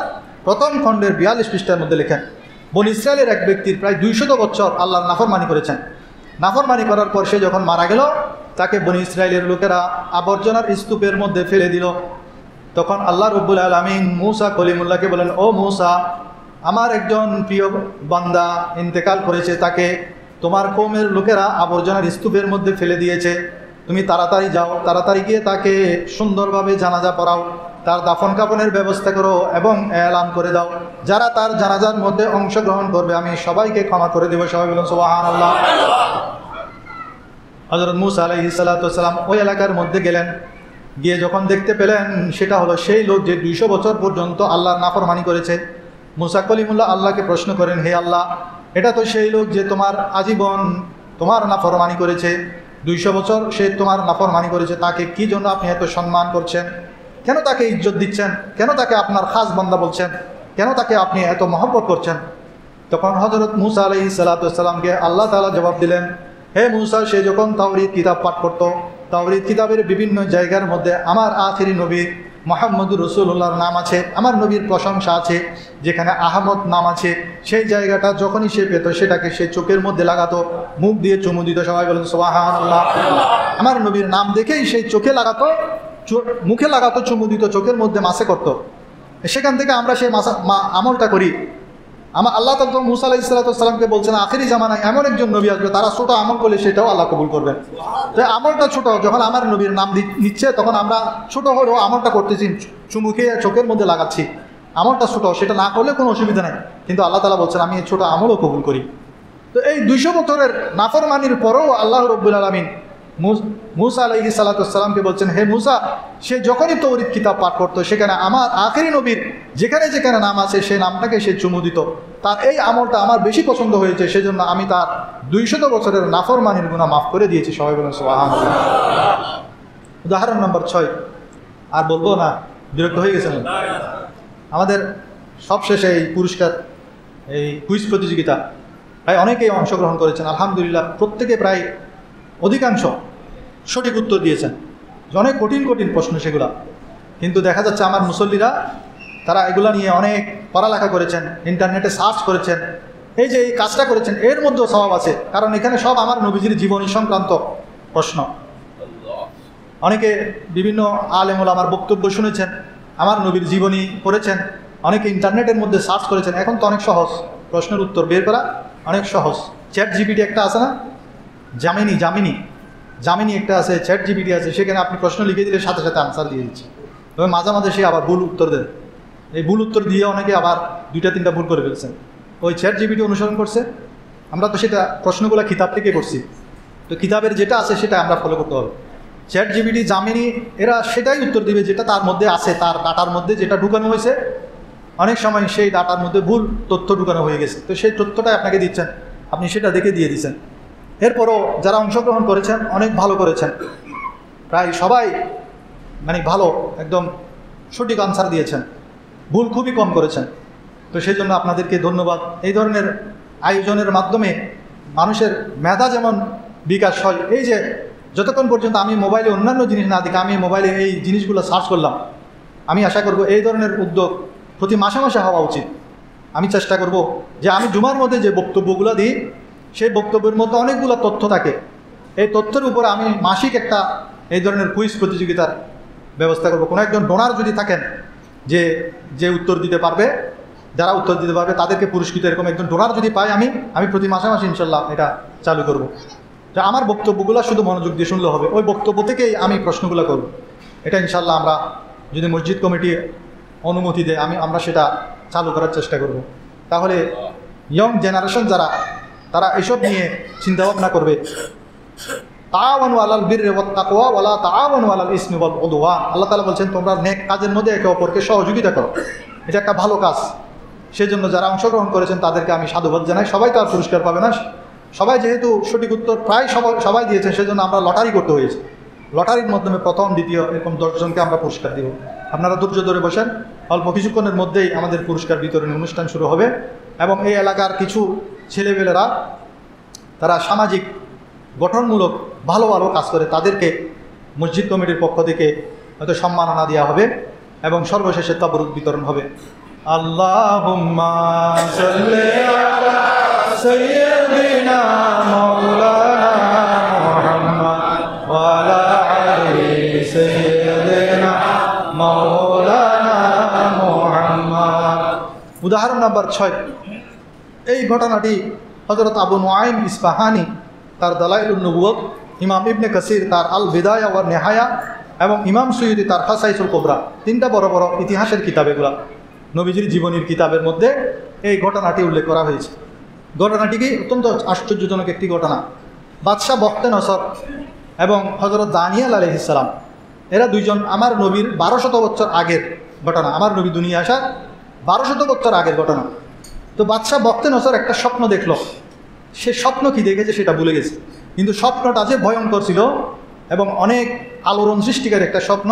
প্রথম খণ্ডের 42 পৃষ্ঠার মধ্যে লেখেন, বনী ইসরায়েলের এক ব্যক্তির প্রায় 200 বছর আল্লাহর নাফরমানি করেছেন। নাফরমানি করার পর সে যখন মারা গেল, তাকে বনী ইসরায়েলের লোকেরা আবর্জনার স্তূপের মধ্যে ফেলে দিল। তখন আল্লাহ রব্বুল আলামিন মুসা কলিমুল্লাহকে বলেন, ও মুসা, আমার একজন প্রিয় বান্দা ইন্তেকাল করেছে, তাকে তোমার কওমের লোকেরা আবর্জনার স্তূপের মধ্যে ফেলে দিয়েছে। তুমি তাড়াতাড়ি যাও, তাড়াতাড়ি গিয়ে তাকে সুন্দরভাবে জানাজা পড়াও, তার দাফন কাফনের ব্যবস্থা করো এবং এলান করে দাও, যারা তার জানাজার মধ্যে অংশগ্রহণ করবে আমি সবাইকে ক্ষমা করে দেব। সবাই বলুন সুবহানাল্লাহ। হযরত মুসা আলাইহিস সালাম ওই এলাকার মধ্যে গেলেন, গিয়ে যখন দেখতে পেলেন সেটা হলো সেই লোক যে 200 বছর পর্যন্ত আল্লাহর নাফরমানি করেছে, মুসা কলিমুল্লাহ আল্লাহকে প্রশ্ন করেন, হে আল্লাহ, এটা তো সেই লোক যে তোমার আজীবন তোমার নাফরমানি করেছে, 200 বছর সে তোমার নাফরমানি করেছে, তাকে কি জন্য আপনি এত সম্মান করছেন? কেন তাকে ইজ্জত দিচ্ছেন? কেন তাকে আপনার খাস বান্দা বলছেন? কেন তাকে আপনি এত মহব্বত করছেন? তখন হযরত মুসা আলাইহিস সালামকে আল্লাহ তাআলা জবাব দিলেন, হে মুসা, সে যখন তাওরীত কিতাব পাঠ করত, তাওরীত কিতাবের বিভিন্ন জায়গার মধ্যে আমার আখিরি নবী মুহাম্মদুর রাসূলুল্লাহর নাম আছে, আমার নবীর প্রশংসা আছে, যেখানে আহমদ নাম আছে, সেই জায়গাটা যখনই সে পেত সেটাকে সে চোখের মধ্যে লাগাতো, মুখ দিয়ে চুমু দিত। সবাই বলেন সুবহানাল্লাহ। আমার নবীর নাম দেখেই সেই চোখে লাগাতো, মুখে লাগাতো, চুমু দিত, চোখের মধ্যে মাসে করত। সেখান থেকে আমরা সেই আমলটা করি। আমার আল্লাহ তাআলা মুসা আলাইহিস সালামকে বলছেন, আখিরি জামানায় এমন একজন নবী আসবে, তারা ছোট আমল করলে সেটাও আল্লাহ কবুল করবেন। তো আমলটা ছোট, যখন আমার নবীর নাম নিচ্ছে তখন আমরা ছোট হলেও আমলটা করতেছি, চুমু খেয়ে চোখের মধ্যে লাগাচ্ছি, আমলটা ছোট, সেটা না করলে কোনো অসুবিধা নেই, কিন্তু আল্লাহ তাআলা বলছেন আমি এই ছোট আমলও কবুল করি। তো এই 200 বছরের নাফরমানির পরেও আল্লাহ রব্বুল আলামিন মুসা আলাইহিস সালামকে বলছেন, হে মুসা, সে যখনই তাওরীত কিতাব পাঠ করতো সেখানে আমার আখেরি নবীর যেখানে যেখানে নাম আছে সেই নামটাকে সে চুমু দিত। তার এই আমলটা আমার বেশি পছন্দ হয়েছে, সেজন্য আমি তার 200 বছরের নাফরমানির গুনাহ মাফ করে দিয়েছি। সবাই বলেন সুবহানাল্লাহ। উদাহরণ নম্বর 6, আর বলবো না, বিরক্ত হয়ে গেছেন। আমাদের সবশেষে এই পুরস্কার, এই কুইজ প্রতিযোগিতা প্রায় অনেকেই অংশগ্রহণ করেছেন, আলহামদুলিল্লাহ। প্রত্যেকে প্রায় অধিকাংশ সঠিক উত্তর দিয়েছেন, অনেক কঠিন কঠিন প্রশ্ন সেগুলা, কিন্তু দেখা যাচ্ছে আমার মুসল্লিরা তারা এগুলা নিয়ে অনেক পড়ালেখা করেছেন, ইন্টারনেটে সার্চ করেছেন, এই যে এই কাজটা করেছেন এর মধ্যেও স্বভাব আছে, কারণ এখানে সব আমার নবীজির জীবনী সংক্রান্ত প্রশ্ন। অনেকে বিভিন্ন আলেম ওলামার বক্তব্য শুনেছেন, আমার নবীর জীবনী পড়েছেন, অনেকে ইন্টারনেটের মধ্যে সার্চ করেছেন। এখন তো অনেক সহজ, প্রশ্নের উত্তর বের করা অনেক সহজ। চ্যাট জিপিটি একটা আছে না, জামিনি একটা আছে, চ্যাট জিপিটি আছে, সেখানে আপনি প্রশ্ন লিখে দিলে সাথে সাথে আনসার দিয়ে দিচ্ছে। তবে মাঝে মাঝে সে আবার ভুল উত্তর দেয়, এই ভুল উত্তর দিয়ে অনেকে আবার 2-3টা ভুল করে ফেলছেন, ওই চ্যাট জিপিটি অনুসরণ করছে। আমরা তো সেটা প্রশ্নগুলো কিতাব থেকে করছি, তো কিতাবের যেটা আছে সেটা আমরা ফলো করতে হবে। চ্যাট জিপিটি, জামিনি এরা সেটাই উত্তর দিবে যেটা তার মধ্যে আছে, তার ডাটার মধ্যে যেটা ঢুকানো হয়েছে। অনেক সময় সেই ডাটার মধ্যে ভুল তথ্য ঢুকানো হয়ে গেছে, তো সেই তথ্যটাই আপনাকে দিচ্ছেন, আপনি সেটা দেখে দিয়ে দিচ্ছেন। এরপরও যারা অংশগ্রহণ করেছেন অনেক ভালো করেছেন, প্রায় সবাই মানে ভালো, একদম সঠিক আনসার দিয়েছেন, ভুল খুবই কম করেছেন। তো সেই জন্য আপনাদেরকে ধন্যবাদ। এই ধরনের আয়োজনের মাধ্যমে মানুষের মেধা যেমন বিকাশ হয়, এই যে যতক্ষণ পর্যন্ত আমি মোবাইলে অন্যান্য জিনিস না দেখি, আমি মোবাইলে এই জিনিসগুলো সার্চ করলাম, আমি আশা করব এই ধরনের উদ্যোগ প্রতি মাসে মাসে হওয়া উচিত। আমি চেষ্টা করব যে আমি জুমার মধ্যে যে বক্তব্যগুলো দিই সেই বক্তব্যের মধ্যে অনেকগুলো তথ্য থাকে, এই তথ্যের উপরে আমি মাসিক একটা এই ধরনের কুইজ প্রতিযোগিতার ব্যবস্থা করব। কোনো একজন ডোনার যদি থাকেন যে উত্তর দিতে পারবে, যারা উত্তর দিতে পারবে তাদেরকে পুরস্কৃত, এরকম একজন ডোনার যদি পাই আমি প্রতি মাসে মাসে ইনশাল্লাহ এটা চালু করব। যে আমার বক্তব্যগুলো শুধু মনোযোগ দিয়ে শুনলে হবে, ওই বক্তব্য থেকেই আমি প্রশ্নগুলো করব। এটা ইনশাল্লাহ আমরা যদি মসজিদ কমিটি অনুমতি দেয় আমরা সেটা চালু করার চেষ্টা করব। তাহলে ইয়ং জেনারেশন যারা, তারা এসব নিয়ে চিন্তাভাবনা করবে। তাআওয়ানু আলাল বিররি ওয়াত তাকওয়া ওয়ালা তাআওয়ানু আলাল ইসমি ওয়াল উদওয়ান। আল্লাহ তাআলা বলছেন তোমরা নেক কাজের মধ্যে একে অপরকে সহযোগিতা করো, এটা একটা ভালো কাজ। সেজন্য যারা অংশগ্রহণ করেছেন তাদেরকে আমি সাধুবাদ জানাই। সবাই তো আর পুরস্কার পাবে না, সবাই যেহেতু সঠিক উত্তর প্রায় সবাই দিয়েছে, সেজন্য আমরা লটারি করতে হয়েছে। লটারির মাধ্যমে প্রথম দ্বিতীয় এরকম 10 জনকে আমরা পুরস্কার দিব। আপনারা ধৈর্য ধরে বসেন, অল্প কিছুক্ষণের মধ্যেই আমাদের পুরস্কার বিতরণী অনুষ্ঠান শুরু হবে। এবং এই এলাকার কিছু ছেলেমেয়েরা তারা সামাজিক গঠনমূলক ভালো ভালো কাজ করে, তাদেরকে মসজিদ কমিটির পক্ষ থেকে হয়তো সম্মাননা দেওয়া হবে এবং সর্বশেষে তাবরুক বিতরণ হবে। আল্লাহুম্মা সাল্লি আলা সাইয়্যিদিনা মাওলানা মুহাম্মদ ওয়া আলা আলি সাইয়্যিদিনা মাওলানা মুহাম্মদ। উদাহরণ নাম্বার 6। এই ঘটনাটি হযরত আবু নুআইম ইসফাহানি তার দালাইলুন নবুওয়াত, ইমাম ইবনে কাসির তার আল বিদায়া ওয়া নিহায়া এবং ইমাম সুয়ুতি তার খাসাইসুল কুবরা, 3টা বড় বড় ইতিহাসের কিতাব, এগুলা নবীজির জীবনীর কিতাবের মধ্যে এই ঘটনাটি উল্লেখ করা হয়েছে। ঘটনাটি কি অত্যন্ত আশ্চর্যজনক একটি ঘটনা। বাদশাহ বখতে নসর এবং হযরত দানিয়েল আলাইহিস সালাম, এরা দুইজন আমার নবীর 1200 বছর আগের ঘটনা, আমার নবী দুনিয়া আসার 1200 বছর আগের ঘটনা। তো বাদশাহ বখতে নসর একটা স্বপ্ন দেখলো। সে স্বপ্ন কি দেখেছে সেটা ভুলে গেছে, কিন্তু স্বপ্নটা যে ভয়ঙ্কর ছিল এবং অনেক আলোড়ন সৃষ্টিকারী একটা স্বপ্ন,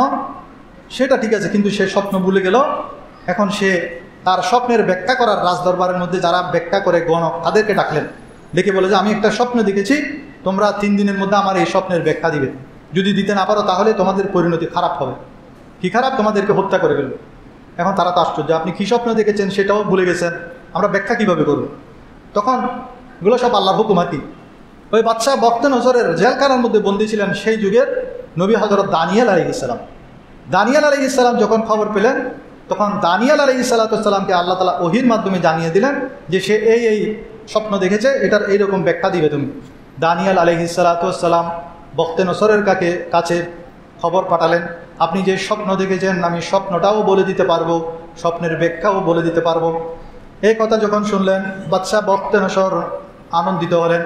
সেটা ঠিক আছে, কিন্তু সে স্বপ্ন ভুলে গেল। এখন সে তার স্বপ্নের ব্যাখ্যা করার রাজদরবারের মধ্যে যারা ব্যাখ্যা করে গণক, তাদেরকে ডাকলেন, ডেকে বলে যে আমি একটা স্বপ্ন দেখেছি, তোমরা 3 দিনের মধ্যে আমার এই স্বপ্নের ব্যাখ্যা দিবে। যদি দিতে না পারো তাহলে তোমাদের পরিণতি খারাপ হবে। কি খারাপ? তোমাদেরকে হত্যা করে ফেলবে। এখন তারা তো আশ্চর্য, আপনি কী স্বপ্ন দেখেছেন সেটাও ভুলে গেছেন, আমরা ব্যাখ্যা কীভাবে করব? তখন এগুলো সব আল্লাহর হুকুম আর কি। ওই বাদশাহ বখতে নজরের জেলখানার মধ্যে বন্দী ছিলেন সেই যুগের নবী হযরত দানিয়েল আলাইহিস সালাম। দানিয়েল আলাইহিস সালাম যখন খবর পেলেন, তখন দানিয়েল আলাইহিস সালামকে আল্লাহ তাআলা ওহীর মাধ্যমে জানিয়ে দিলেন যে সে এই স্বপ্ন দেখেছে, এটার এইরকম ব্যাখ্যা দিবে তুমি। দানিয়েল আলাইহিস সালাম বখতে নজরের কাছে খবর পাঠালেন, আপনি যে স্বপ্ন দেখেছেন আমি স্বপ্নটাও বলে দিতে পারবো, স্বপ্নের ব্যাখ্যাও বলে দিতে পারবো। এই কথা যখন শুনলেন বাদশাহ বখতে নজর আনন্দিত হলেন,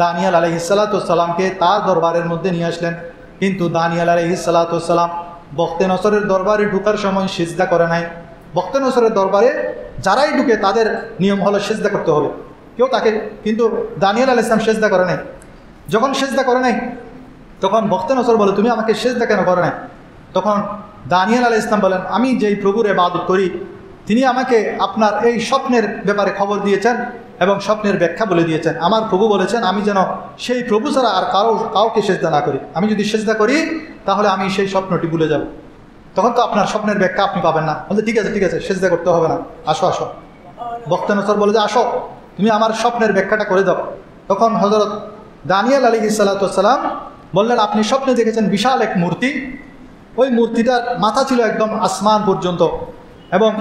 দানিয়েল আলাইহিস সালামকে তার দরবারের মধ্যে নিয়ে আসলেন। কিন্তু দানিয়েল আলাইহিস সালাম বখতে নজরের দরবারে ঢুকার সময় সিজদা করে নাই। বখতে নজরের দরবারে যারাই ঢুকে তাদের নিয়ম হলো সিজদা করতে হবে, কেউ তাকে, কিন্তু দানিয়েল আলাইহিস সালাম সিজদা করে নাই। যখন সিজদা করে নাই তখন বখতে নজর বলে, তুমি আমাকে সিজদা কেন করে নাই? তখন দানিয়েল আলাইহিস সালাম বলেন, আমি যেই প্রভুর ইবাদত করি তিনি আমাকে আপনার এই স্বপ্নের ব্যাপারে খবর দিয়েছেন এবং স্বপ্নের ব্যাখ্যা বলে দিয়েছেন। আমার প্রভু বলেছেন আমি যেন সেই প্রভু ছাড়া আর কাউকে সেজদা না করি। আমি যদি সেজদা করি তাহলে আমি সেই স্বপ্নটি ভুলে যাব, তখন তো আপনার স্বপ্নের ব্যাখ্যা আপনি পাবেন না। বলতে ঠিক আছে সেজদা করতে হবে না, আসো। বখতে নজর বলে যে আসো, তুমি আমার স্বপ্নের ব্যাখ্যাটা করে দাও। তখন হযরত দানিয়েল আলাইহিস সালাম বললেন, আপনি স্বপ্নে দেখেছেন বিশাল এক মূর্তি, ওই মূর্তিটার মাথা ছিল একদম আসমান পর্যন্ত এবং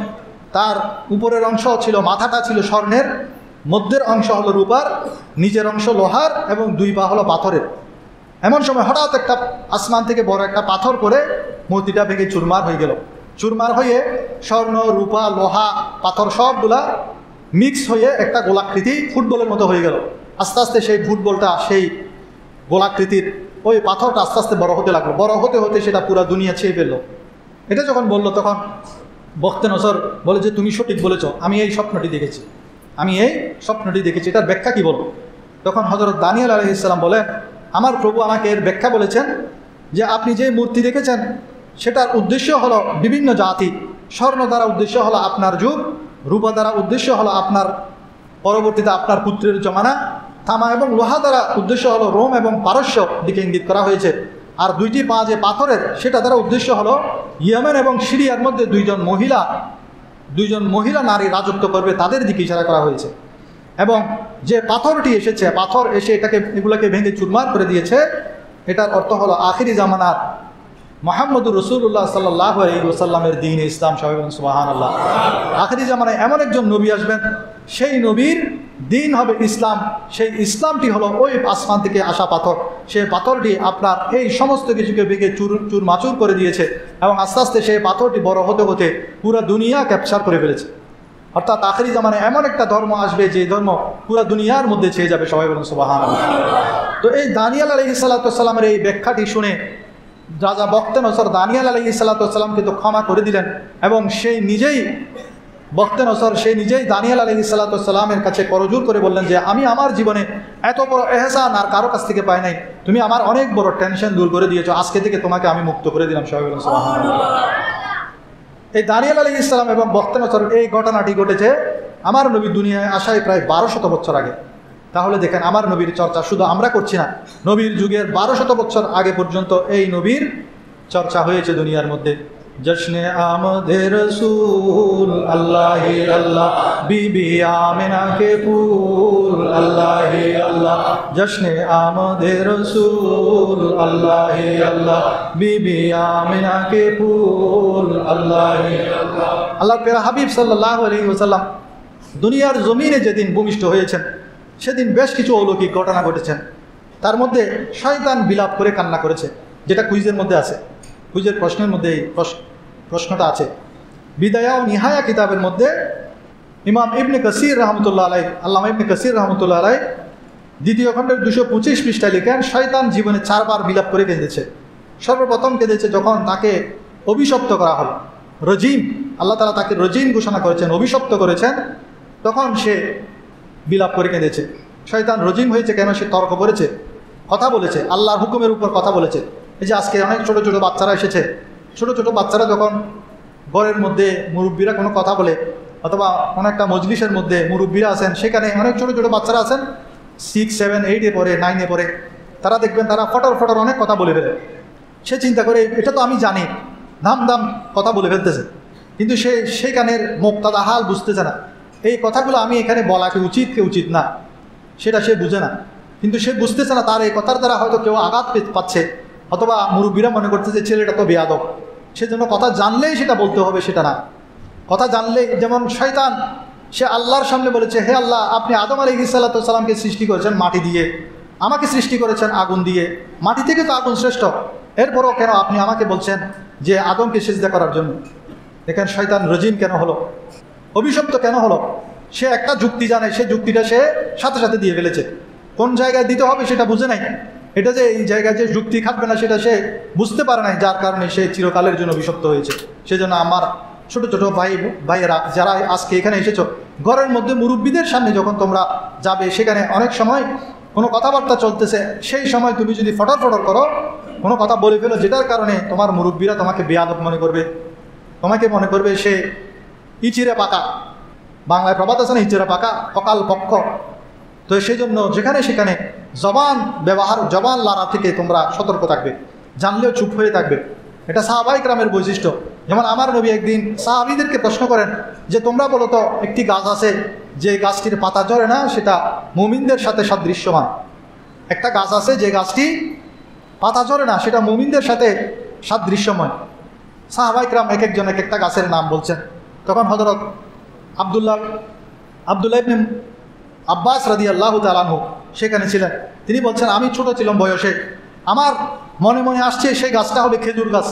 তার উপরের অংশ ছিল, মাথাটা ছিল স্বর্ণের, মধ্যের অংশ হলো রূপার, নিচের অংশ লোহার এবং 2 পা হলো পাথরের। এমন সময় হঠাৎ একটা আসমান থেকে বড় একটা পাথর করে মূর্তিটা ভেঙে চুরমার হয়ে গেল। চুরমার হয়ে স্বর্ণ, রূপা, লোহা, পাথর সবগুলা মিক্স হয়ে একটা গোলাকৃতি ফুটবলের মতো হয়ে গেল। আস্তে আস্তে সেই ফুটবলটা, সেই গোলাকৃতির ওই পাথরটা আস্তে আস্তে বড় হতে লাগলো। বড় হতে হতে সেটা পুরো দুনিয়া ছেয়ে ফেললো। এটা যখন বললো তখন বখতে নজর বলে যে তুমি সঠিক বলেছ, আমি এই স্বপ্নটি দেখেছি, এটার ব্যাখ্যা কি বলবো? তখন হযরত দানিয়েল আলাইহিস সালাম বলেন, আমার প্রভু আমাকে এর ব্যাখ্যা বলেছেন যে আপনি যে মূর্তি দেখেছেন সেটার উদ্দেশ্য হলো বিভিন্ন জাতি। স্বর্ণ দ্বারা উদ্দেশ্য হলো আপনার যুগ, রূপা দ্বারা উদ্দেশ্য হলো আপনার পরবর্তীতে আপনার পুত্রের জমানা, তামা এবং লোহা দ্বারা উদ্দেশ্য হলো রোম এবং পারস্য দিকে ইঙ্গিত করা হয়েছে। আর 2টি পা যে পাথরের, সেটা দ্বারা উদ্দেশ্য হলো ইয়েমেন এবং সিরিয়ার মধ্যে 2জন মহিলা নারী রাজত্ব করবে, তাদের দিকে ইশারা করা হয়েছে। এবং যে পাথরটি এসেছে, পাথর এসে এগুলোকে ভেঙে চুরমার করে দিয়েছে, এটার অর্থ হলো আখিরি জামানার মুহাম্মদুর রাসূলুল্লাহ সাল্লাল্লাহু আলাইহি ওয়াসাল্লামের দ্বীন ইসলাম। সবাই বলুন সুবহানাল্লাহ। আখিরি জামানায় এমন একজন নবী আসবেন, সেই নবীর দিন হবে ইসলাম। সেই ইসলামটি হলো ওই আসমান থেকে আসা পাথর। সেই পাথরটি আপনার এই সমস্ত কিছুকে ভেঙে চুরমাচুর করে দিয়েছে এবং আস্তে আস্তে সেই পাথরটি বড় হতে হতে পুরো দুনিয়া ক্যাপচার করে ফেলেছে। অর্থাৎ আখিরি জামানায় এমন একটা ধর্ম আসবে যে ধর্ম পুরো দুনিয়ার মধ্যে ছেয়ে যাবে। সবাই বলুন সুবহানাল্লাহ। তো এই দানিয়েল আলাইহিস সালামের এই ব্যাখ্যাটি শুনে রাজা বখতে নজর দানিয়েল আলাইহিস সালামকে তো ক্ষমা করে দিলেন এবং সেই নিজেই বখতে নসর সে নিজেই দানিয়েল আলাইহিস সালামের কাছে করজোর করে বললেন যে আমি আমার জীবনে এত বড় এহসান আর কারো কাছ থেকে পাই নাই, তুমি আমার অনেক বড় টেনশন দূর করে দিয়েছো, আজকে থেকে তোমাকে আমি মুক্ত করে দিলাম। সবাই বলুন সুবহানাল্লাহ। এই দানিয়েল আলাইহিস সালাম এবং বখতে নসর এই ঘটনাটি ঘটেছে আমার নবী দুনিয়ায় আসায় প্রায় 1200 বছর আগে। তাহলে দেখেন আমার নবীর চর্চা শুধু আমরা করছি না, নবীর যুগের 1200 বছর আগে পর্যন্ত এই নবীর চর্চা হয়েছে দুনিয়ার মধ্যে। জশ্নে আমদে রসুল আল্লাহি আল্লাহ, বিবি আমিনা কে ফুল আল্লাহি আল্লাহ, জশ্নে আমদে রসুল আল্লাহি আল্লাহ, বিবি আমিনা কে ফুল আল্লাহি আল্লাহ। আল্লাহর প্রিয় হাবিব সাল্লাল্লাহু আলাইহি ওয়াসাল্লাম দুনিয়ার জমিনে যেদিন ভূমিষ্ঠ হয়েছেন সেদিন বেশ কিছু অলৌকিক ঘটনা ঘটেছেন। তার মধ্যে শয়তান বিলাপ করে কান্না করেছে, যেটা কুইজের মধ্যে আছে। কুইজের প্রশ্নের মধ্যে এই প্রশ্নটা আছে। বিদায়া ও নিহায়া কিতাবের মধ্যে ইমাম ইবনে কাসির রহমতুল্লাহ আলাই, আল্লামা ইবনে কাসির রহমতুল্লাহ আলাই দ্বিতীয় খণ্ডের 225 পৃষ্ঠায় লিখেন, শয়তান জীবনে 4 বার বিলাপ করে কেঁদেছে। সর্বপ্রথম কেঁদেছে যখন তাকে অভিশপ্ত করা হল, রজিম, আল্লাহ তাআলা তাকে রজিম ঘোষণা করেছেন, অভিশপ্ত করেছেন, তখন সে বিলাপ করে কেঁদেছে। শয়তান রজিম হয়েছে কেন? সে তর্ক করেছে, কথা বলেছে, আল্লাহর হুকুমের উপর কথা বলেছে। এই যে আজকে অনেক ছোট ছোট বাচ্চারা এসেছে, ছোট ছোট বাচ্চারা যখন ঘরের মধ্যে মুরব্বীরা কোনো কথা বলে, অথবা কোনো একটা মজলিসের মধ্যে মুরব্বীরা আছেন, সেখানে অনেক ছোট ছোট বাচ্চারা আছেন 6, 7, 8-এ পড়ে, 9-এ পড়ে, তারা দেখবেন তারা ফটর ফটর অনেক কথা বলে ফেলে। সে চিন্তা করে এটা তো আমি জানি, দাম দাম কথা বলে ফেলতেছে, কিন্তু সে সেইখানের মুক্তাদা হাল বুঝতেছে না। এই কথাগুলো আমি এখানে বলা কি উচিত কি উচিত না সেটা সে বুঝে না, কিন্তু সে বুঝতেছে না তার এই কথার দ্বারা হয়তো কেউ আঘাত পাচ্ছে, অথবা মুরব্বীরা মনে করতেছে ছেলেটা তো বেয়াদব, সেজন্য কথা জানলেই সেটা বলতে হবে, সেটা না। কথা জানলেই, যেমন শয়তান সে আল্লাহর সামনে বলেছে, হে আল্লাহ, আপনি আদম আলাইহিস সালামকে সৃষ্টি করেছেন মাটি দিয়ে, আমাকে সৃষ্টি করেছেন আগুন দিয়ে, মাটি থেকে তো আগুন শ্রেষ্ঠ, এরপরও কেন আপনি আমাকে বলছেন যে আদমকে সিজদা করার জন্য? দেখেন শয়তান রজিম কেন হলো, অভিশপ্ত কেন হলো? সে একটা যুক্তি জানে, সে যুক্তিটা সে সাথে সাথে দিয়ে ফেলেছে। কোন জায়গায় দিতে হবে সেটা বুঝে নাই, এটা যে এই জায়গায় যে যুক্তি খাটবে না সেটা সে বুঝতে পারে নাই, যার কারণে সে চিরকালের জন্য অভিশপ্ত হয়েছে। সেজন্য আমার ছোট ছোট ভাইয়েরা যারা আজকে এখানে এসেছো, ঘরের মধ্যে মুরব্বীদের সামনে যখন তোমরা যাবে, সেখানে অনেক সময় কোনো কথাবার্তা চলতেছে, সেই সময় তুমি যদি ফটর ফটর করো, কোনো কথা বলে ফেলো, যেটার কারণে তোমার মুরব্বীরা তোমাকে বেয়াদব মনে করবে, তোমাকে মনে করবে সে ইচিরে পাকা, বাংলায় প্রবাদ আছে না, ইচিরে পাকা অকাল পক্ষ। তো সেই জন্য যেখানে সেখানে জবান লড়া থেকে তোমরা সতর্ক থাকবে, জানলেও চুপ হয়ে থাকবে। এটা সাহাবায়ে কেরামের বৈশিষ্ট্য। যেমন আমার নবী একদিন সাহাবীদেরকে প্রশ্ন করেন যে তোমরা বলো তো, একটি গাছ আছে যে গাছটির পাতা ঝরে না, সেটা মুমিনদের সাথে সাদৃশ্যমান। একটা গাছ আছে যে গাছটি পাতা ঝরে না, সেটা মুমিনদের সাথে সাদৃশ্যমান। সাহাবায়ে কেরাম এক একজন এক একটা গাছের নাম বলছেন। তখন হযরত আব্দুল্লাহ ইবনে আব্বাস রাদিয়াল্লাহু তাআলা আনহু সেখানে ছিলেন। তিনি বলছেন, আমি ছোট ছিলাম বয়সে, আমার মনে মনে আসছে সেই গাছটা হবে খেজুর গাছ।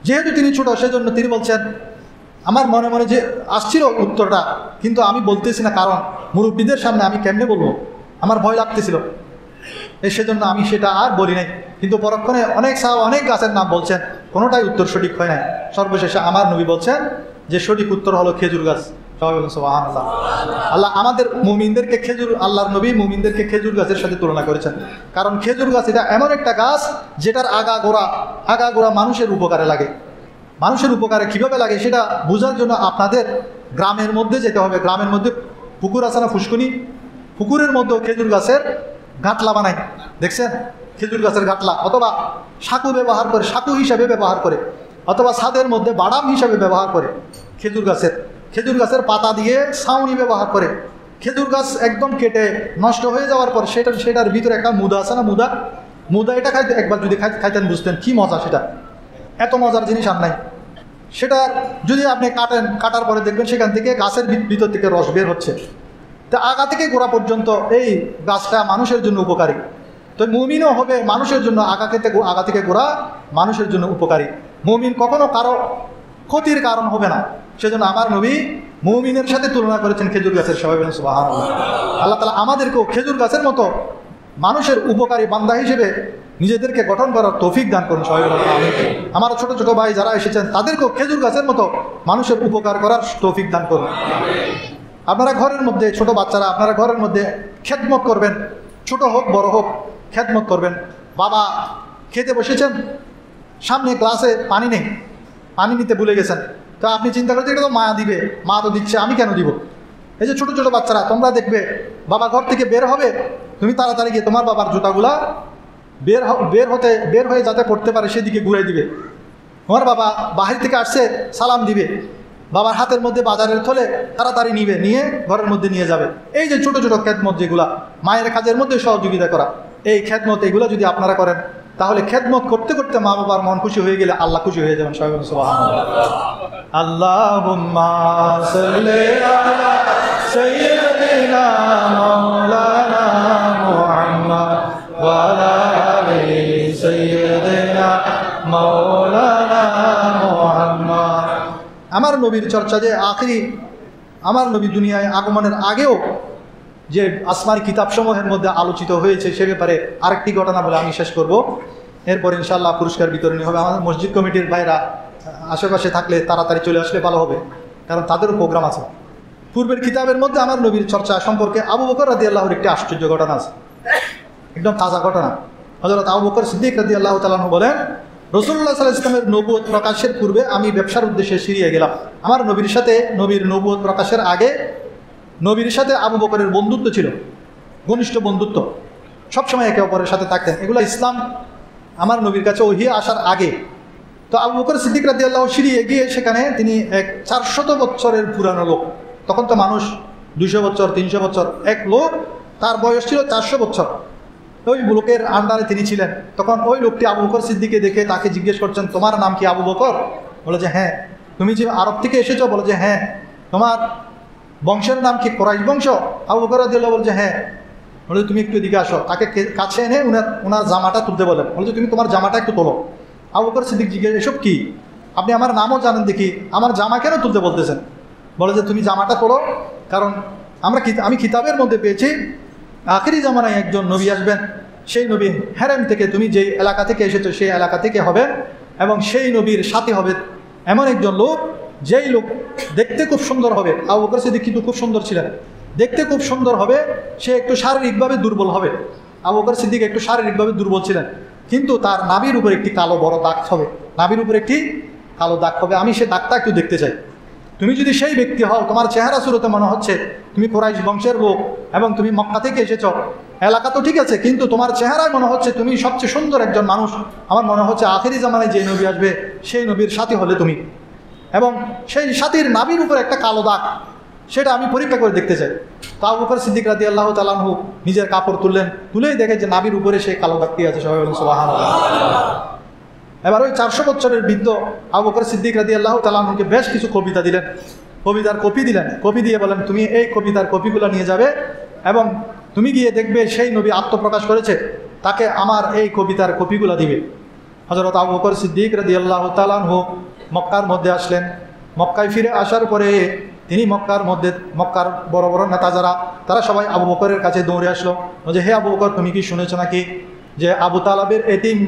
যেহেতু তিনি ছোট, সেজন্য তিনি বলছেন আমার মনে মনে যে আসছিল উত্তরটা, কিন্তু আমি বলতেছি না, কারণ মুরব্বীদের সামনে আমি কেমনে বলবো, আমার ভয় লাগতেছিল, সেজন্য আমি সেটা আর বলি নাই। কিন্তু পরক্ষণে অনেক সাহাবা অনেক গাছের নাম বলছেন, কোনোটাই উত্তর সঠিক হয় নাই। সর্বশেষে আমার নবী বলছেন যে সঠিক উত্তর হলো খেজুর গাছ। সুবহানাল্লাহ। আল্লাহ আমাদের মুমিনদেরকে আল্লাহর নবী মুমিনদেরকে খেজুর গাছের সাথে তুলনা করেছেন, কারণ খেজুর গাছ এটা এমন একটা গাছ যেটার আগাগোড়া মানুষের উপকারে লাগে। মানুষের উপকারে কীভাবে লাগে সেটা বোঝার জন্য আপনাদের গ্রামের মধ্যে যেতে হবে। গ্রামের মধ্যে পুকুর আছে না, ফুসকুনি, পুকুরের মধ্যেও খেজুর গাছের গাঁটলা বানায়, দেখছেন? খেজুর গাছের গাঁটলা, অথবা সাঁকু ব্যবহার করে, সাঁকু হিসাবে ব্যবহার করে, অথবা ছাদের মধ্যে বাদাম হিসাবে ব্যবহার করে। খেজুর গাছের পাতা দিয়ে ছাউনি ব্যবহার করে। খেজুর গাছ একদম কেটে নষ্ট হয়ে যাওয়ার পর সেটার ভিতরে একটা মুদা আছে না, মুদা এটা খাইতে একবার যদি খাইতেন বুঝতেন কি মজা, সেটা এত মজার জিনিস আর নাই। সেটা যদি আপনি কাটার পরে দেখবেন সেখান থেকে গাছের ভিতর থেকে রস বের হচ্ছে। তা আগা থেকে গোড়া পর্যন্ত এই গাছটা মানুষের জন্য উপকারী। তো মুমিনও হবে মানুষের জন্য, আগা থেকে গোড়া মানুষের জন্য উপকারী। মুমিন কখনো কারো ক্ষতির কারণ হবে না। সেজন্য আমার নবী মুমিনের সাথে তুলনা করেছেন খেজুর গাছের। সবাই বলেন সুবহানাল্লাহ। আল্লাহ তাআলা আমাদেরকেও খেজুর গাছের মতো মানুষের উপকারী বান্দা হিসেবে নিজেদেরকে গঠন করার তৌফিক দান করুন সবাই বলুন আমিন। আমার ছোট ছোট ভাই যারা এসেছেন তাদেরকেও খেজুর গাছের মতো মানুষের উপকার করার তৌফিক দান করুন। আপনারা ঘরের মধ্যে ছোট বাচ্চারা আপনারা ঘরের মধ্যে খেদমত করবেন, ছোট হোক বড় হোক খেদমত করবেন। বাবা খেতে বসেছেন, সামনে গ্লাসে পানি নেই, পানি নিতে ভুলে গেছেন, তো আপনি চিন্তা করছেন এটা তো মা দিবে, মা তো দিচ্ছে, আমি কেন দিব। এই যে ছোট ছোট বাচ্চারা তোমরা দেখবে বাবা ঘর থেকে বের হবে, তুমি তাড়াতাড়ি গিয়ে তোমার বাবার জুতাগুলা বের হয়ে যাতে পড়তে পারে সেদিকে ঘুরে দিবে। তোমার বাবা বাহির থেকে আসছে সালাম দিবে, বাবার হাতের মধ্যে বাজারের থলে তাড়াতাড়ি নিবে, নিয়ে ঘরের মধ্যে নিয়ে যাবে। এই যে ছোট ছোট খেদমত যেগুলা মায়ের কাজের মধ্যে সহযোগিতা করা, এই খেদমত এগুলো যদি আপনারা করেন তাহলে খেদমত করতে করতে মা বাবার মন খুশি হয়ে গেলে আল্লাহ খুশি হয়ে যাবেন। সবাই সুবহানাল্লাহ। আল্লাহুম্মা সাল্লি আলা সাইয়্যিদিনা মাওলানা মুহাম্মদ ওয়া আলা আলি সাইয়্যিদিনা মাওলানা মুহাম্মদ। আমার নবীর চর্চা যে আখিরি আমার নবী দুনিয়ায় আগমনের আগেও যে আসমানি কিতাবসমূহের মধ্যে আলোচিত হয়েছে সে ব্যাপারে আরেকটি ঘটনা বলে আমি শেষ করব, এরপর ইনশাআল্লাহ পুরস্কার বিতরণী হবে। আমাদের মসজিদ কমিটির ভাইরা আশেপাশে থাকলে তাড়াতাড়ি চলে আসলে ভালো হবে, কারণ তাদেরও প্রোগ্রাম আছে। পূর্বের কিতাবের মধ্যে আমার নবীর চর্চা সম্পর্কে আবু বকর রাদিয়াল্লাহুর একটি আশ্চর্য ঘটনা আছে, একদম তাজা ঘটনা। হযরত আবু বকর সিদ্দিক রাদিয়াল্লাহু তাআলা আনহু বলেন, রাসূলুল্লাহ সাল্লাল্লাহু আলাইহি ওয়াসাল্লামের নবুয়ত প্রকাশের পূর্বে আমি ব্যবসার উদ্দেশ্যে সিরিয়া গেলাম। আমার নবীর সাথে নবীর নবুয়ত প্রকাশের আগে নবীর সাথে আবু বকরের বন্ধুত্ব ছিল, ঘনিষ্ঠ বন্ধুত্ব, সবসময় একে অপরের সাথে থাকতেন। এগুলো ইসলাম আমার নবীর কাছে ওহী আসার আগে। তো আবু বকর সিদ্দিক রাদিয়াল্লাহু সিরিয়া গিয়ে সেখানে তিনি এক 400 বছরের পুরানো লোক, তখন তো মানুষ 200 বছর 300 বছর, এক লোক তার বয়স ছিল 400 বছর, ওই লোকের আন্ডারে তিনি ছিলেন। তখন ওই লোকটি আবু বকর সিদ্দিককে দেখে তাকে জিজ্ঞেস করছেন, তোমার নাম কি আবু বকর? বলে যে হ্যাঁ। তুমি যে আরব থেকে এসেছো? বলে যে হ্যাঁ। তোমার বংশের নাম কি কুরাইশ বংশ? আবু বকর রাদিয়াল্লাহু বলছে হ্যাঁ। বলে তুমি একটু এদিকে আসো, তাকে কাছে এনে ওনার জামাটা তুলতে বলেন। বলে তুমি তোমার জামাটা একটু তোলো। আবু বকর সিদ্দিক জিজ্ঞেস, এসব কি? আপনি আমার নামও জানেন দেখি, আমার জামা কেন তুলতে বলতেছেন? বলে যে তুমি জামাটা তোলো, কারণ আমি কিতাবের মধ্যে পেয়েছি আখিরি জামানায় একজন নবী আসবেন, সেই নবী হেরেম থেকে, তুমি যেই এলাকা থেকে এসেছো সেই এলাকা থেকে হবে, এবং সেই নবীর সাথে হবে এমন একজন লোক, যেই লোক দেখতে খুব সুন্দর হবে। আবু বকর সিদ্দিক কিন্তু খুব সুন্দর ছিলেন, দেখতে খুব সুন্দর হবে, সে একটু শারীরিকভাবে দুর্বল হবে। আবু বকর সিদ্দিক একটু শারীরিকভাবে দুর্বল ছিলেন, কিন্তু তার নাভির উপর একটি কালো বড় দাগ হবে, নাভির উপর একটি কালো দাগ হবে। আমি সে দাগটা একটু দেখতে চাই। তুমি যদি সেই ব্যক্তি হও, তোমার চেহারা শুরুতে মনে হচ্ছে তুমি কুরাইশ বংশের লোক এবং তুমি মক্কা থেকে এসেছো, এলাকা তো ঠিক আছে, কিন্তু তোমার চেহারায় মনে হচ্ছে তুমি সবচেয়ে সুন্দর একজন মানুষ। আমার মনে হচ্ছে আখেরি জামানায় যে নবী আসবে সেই নবীর সাথী হলে তুমি, এবং সেই সাথীর নাভির উপর একটা কালো দাগ, সেটা আমি পরীক্ষা করে দেখতে চাই। তো আবু বকর সিদ্দিক রাদিয়াল্লাহু তাআলা আনহু নিজের কাপড় তুললেন, তুলেই দেখে যে নাভির উপরে সেই কালো দাগটি আছে। সবাই বলুন সুবহানাল্লাহ। এবার ওই 400 বছরের বৃদ্ধ আবু বকর সিদ্দিক রাদিয়াল্লাহু তাআলা আনহুকে বেশ কিছু কবিতা দিলেন, কবিতার কপি দিলেন। কপি দিয়ে বলেন, তুমি এই কবিতার কপিগুলো নিয়ে যাবে এবং তুমি গিয়ে দেখবে সেই নবী আত্মপ্রকাশ করেছে, তাকে আমার এই কবিতার কপিগুলো দিবে। হযরত আবু বকর সিদ্দিক রাদিয়াল্লাহু তাআলা আনহু মক্কার মধ্যে আসলেন। মক্কায় ফিরে আসার পরে তিনি মক্কার বড় বড় নেতা যারা, তারা সবাই আবু বকরের কাছে দৌড়ে আসলো, যে হে আবু বকর, তুমি কি শুনেছো নাকি যে আবু তালেবের এতিম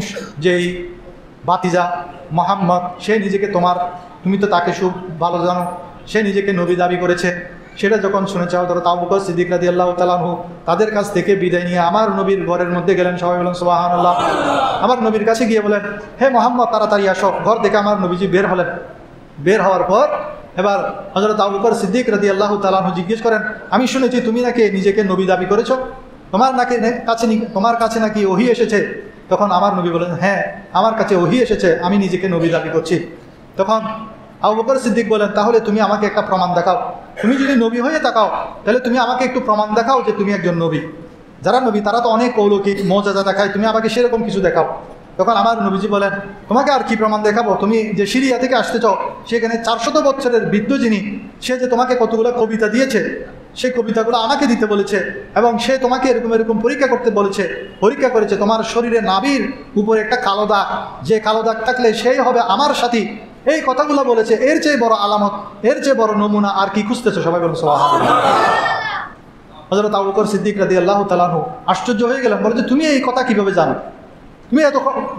যেই বাতিজা মুহাম্মদ, সে নিজেকে তুমি তো তাকে খুব ভালো জানো, সে নিজেকে নবী দাবি করেছে। সেটা যখন শুনেছে হযরত আবু বকর সিদ্দিক রাদিয়াল্লাহু তাআলা আনহু তাদের কাছ থেকে বিদায় নিয়ে আমার নবীর ঘরের মধ্যে গেলেন। সবাই বলেন সুবহানাল্লাহ। আমার নবীর কাছে গিয়ে বলেন, হে মুহাম্মদ, তাড়াতাড়ি আসো। ঘর থেকে আমার নবীজি বের হলেন। বের হওয়ার পর এবার হযরত আবু বকর সিদ্দিক রাদিয়াল্লাহু তাআলা আনহু জিজ্ঞেস করেন, আমি শুনেছি তুমি নাকি নিজেকে নবী দাবি করেছো, তোমার কাছে নাকি ওহী এসেছে? তখন আমার নবী বলেন, হ্যাঁ, আমার কাছে ওহী এসেছে, আমি নিজেকে নবী দাবি করছি। তখন আবু বকর সিদ্দিক বলেন, তাহলে তুমি আমাকে একটা প্রমাণ দেখাও। তুমি যদি নবী হয়ে থাকাও তাহলে তুমি আমাকে একটু প্রমাণ দেখাও যে তুমি একজন নবী। যারা নবী তারা তো অনেক অলৌকিক মওজিজা দেখায়, তুমি আমাকে সেরকম কিছু দেখাও। তখন আমার নবীজি বলেন, তোমাকে আর কি প্রমাণ দেখাবো? তুমি যে সিরিয়া থেকে আসতে চাও, সেখানে 400 বছরের বৃদ্ধ যিনি, সে যে তোমাকে কতগুলো কবিতা দিয়েছে, সেই কবিতাগুলো আমাকে দিতে বলেছে, এবং সে তোমাকে এরকম এরকম পরীক্ষা করতে বলেছে, পরীক্ষা করেছে তোমার শরীরে নাভির উপরে একটা কালো দাগ, যে কালো দাগ থাকলে সেই হবে আমার সাথী। এই কথাগুলো বলেছে, এর চেয়ে বড় আলামত, এর চেয়ে বড় নমুনা আর কি খুঁজতেছো? সবাই বলুন সুবহানাল্লাহ। হযরত আবু বকর সিদ্দিক রাদিয়াল্লাহু তাআলা আনহু আশ্চর্য হয়ে গেলেন, বলে যে তুমি এই কথা কিভাবে জানো? তুমি এত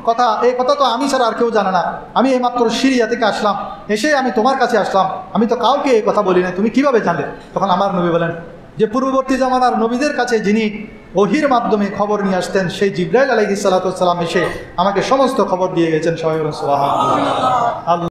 কথা, এই কথা তো আমি ছাড়া আর কেউ জানে না, আমি এইমাত্র সিরিয়া থেকে আসলাম, এসে আমি তোমার কাছে আসলাম, আমি তো কাউকে এই কথা বলি না, তুমি কিভাবে জানলে? তখন আমার নবী বলেন যে পূর্ববর্তী জামানার নবীদের কাছে যিনি ওহির মাধ্যমে খবর নিয়ে আসতেন সেই জিবরাইল আলাইহিস সালাতু ওয়াস সালাম এসে আমাকে সমস্ত খবর দিয়ে গেছেন। সবাই বলুন সুবহানাল্লাহ।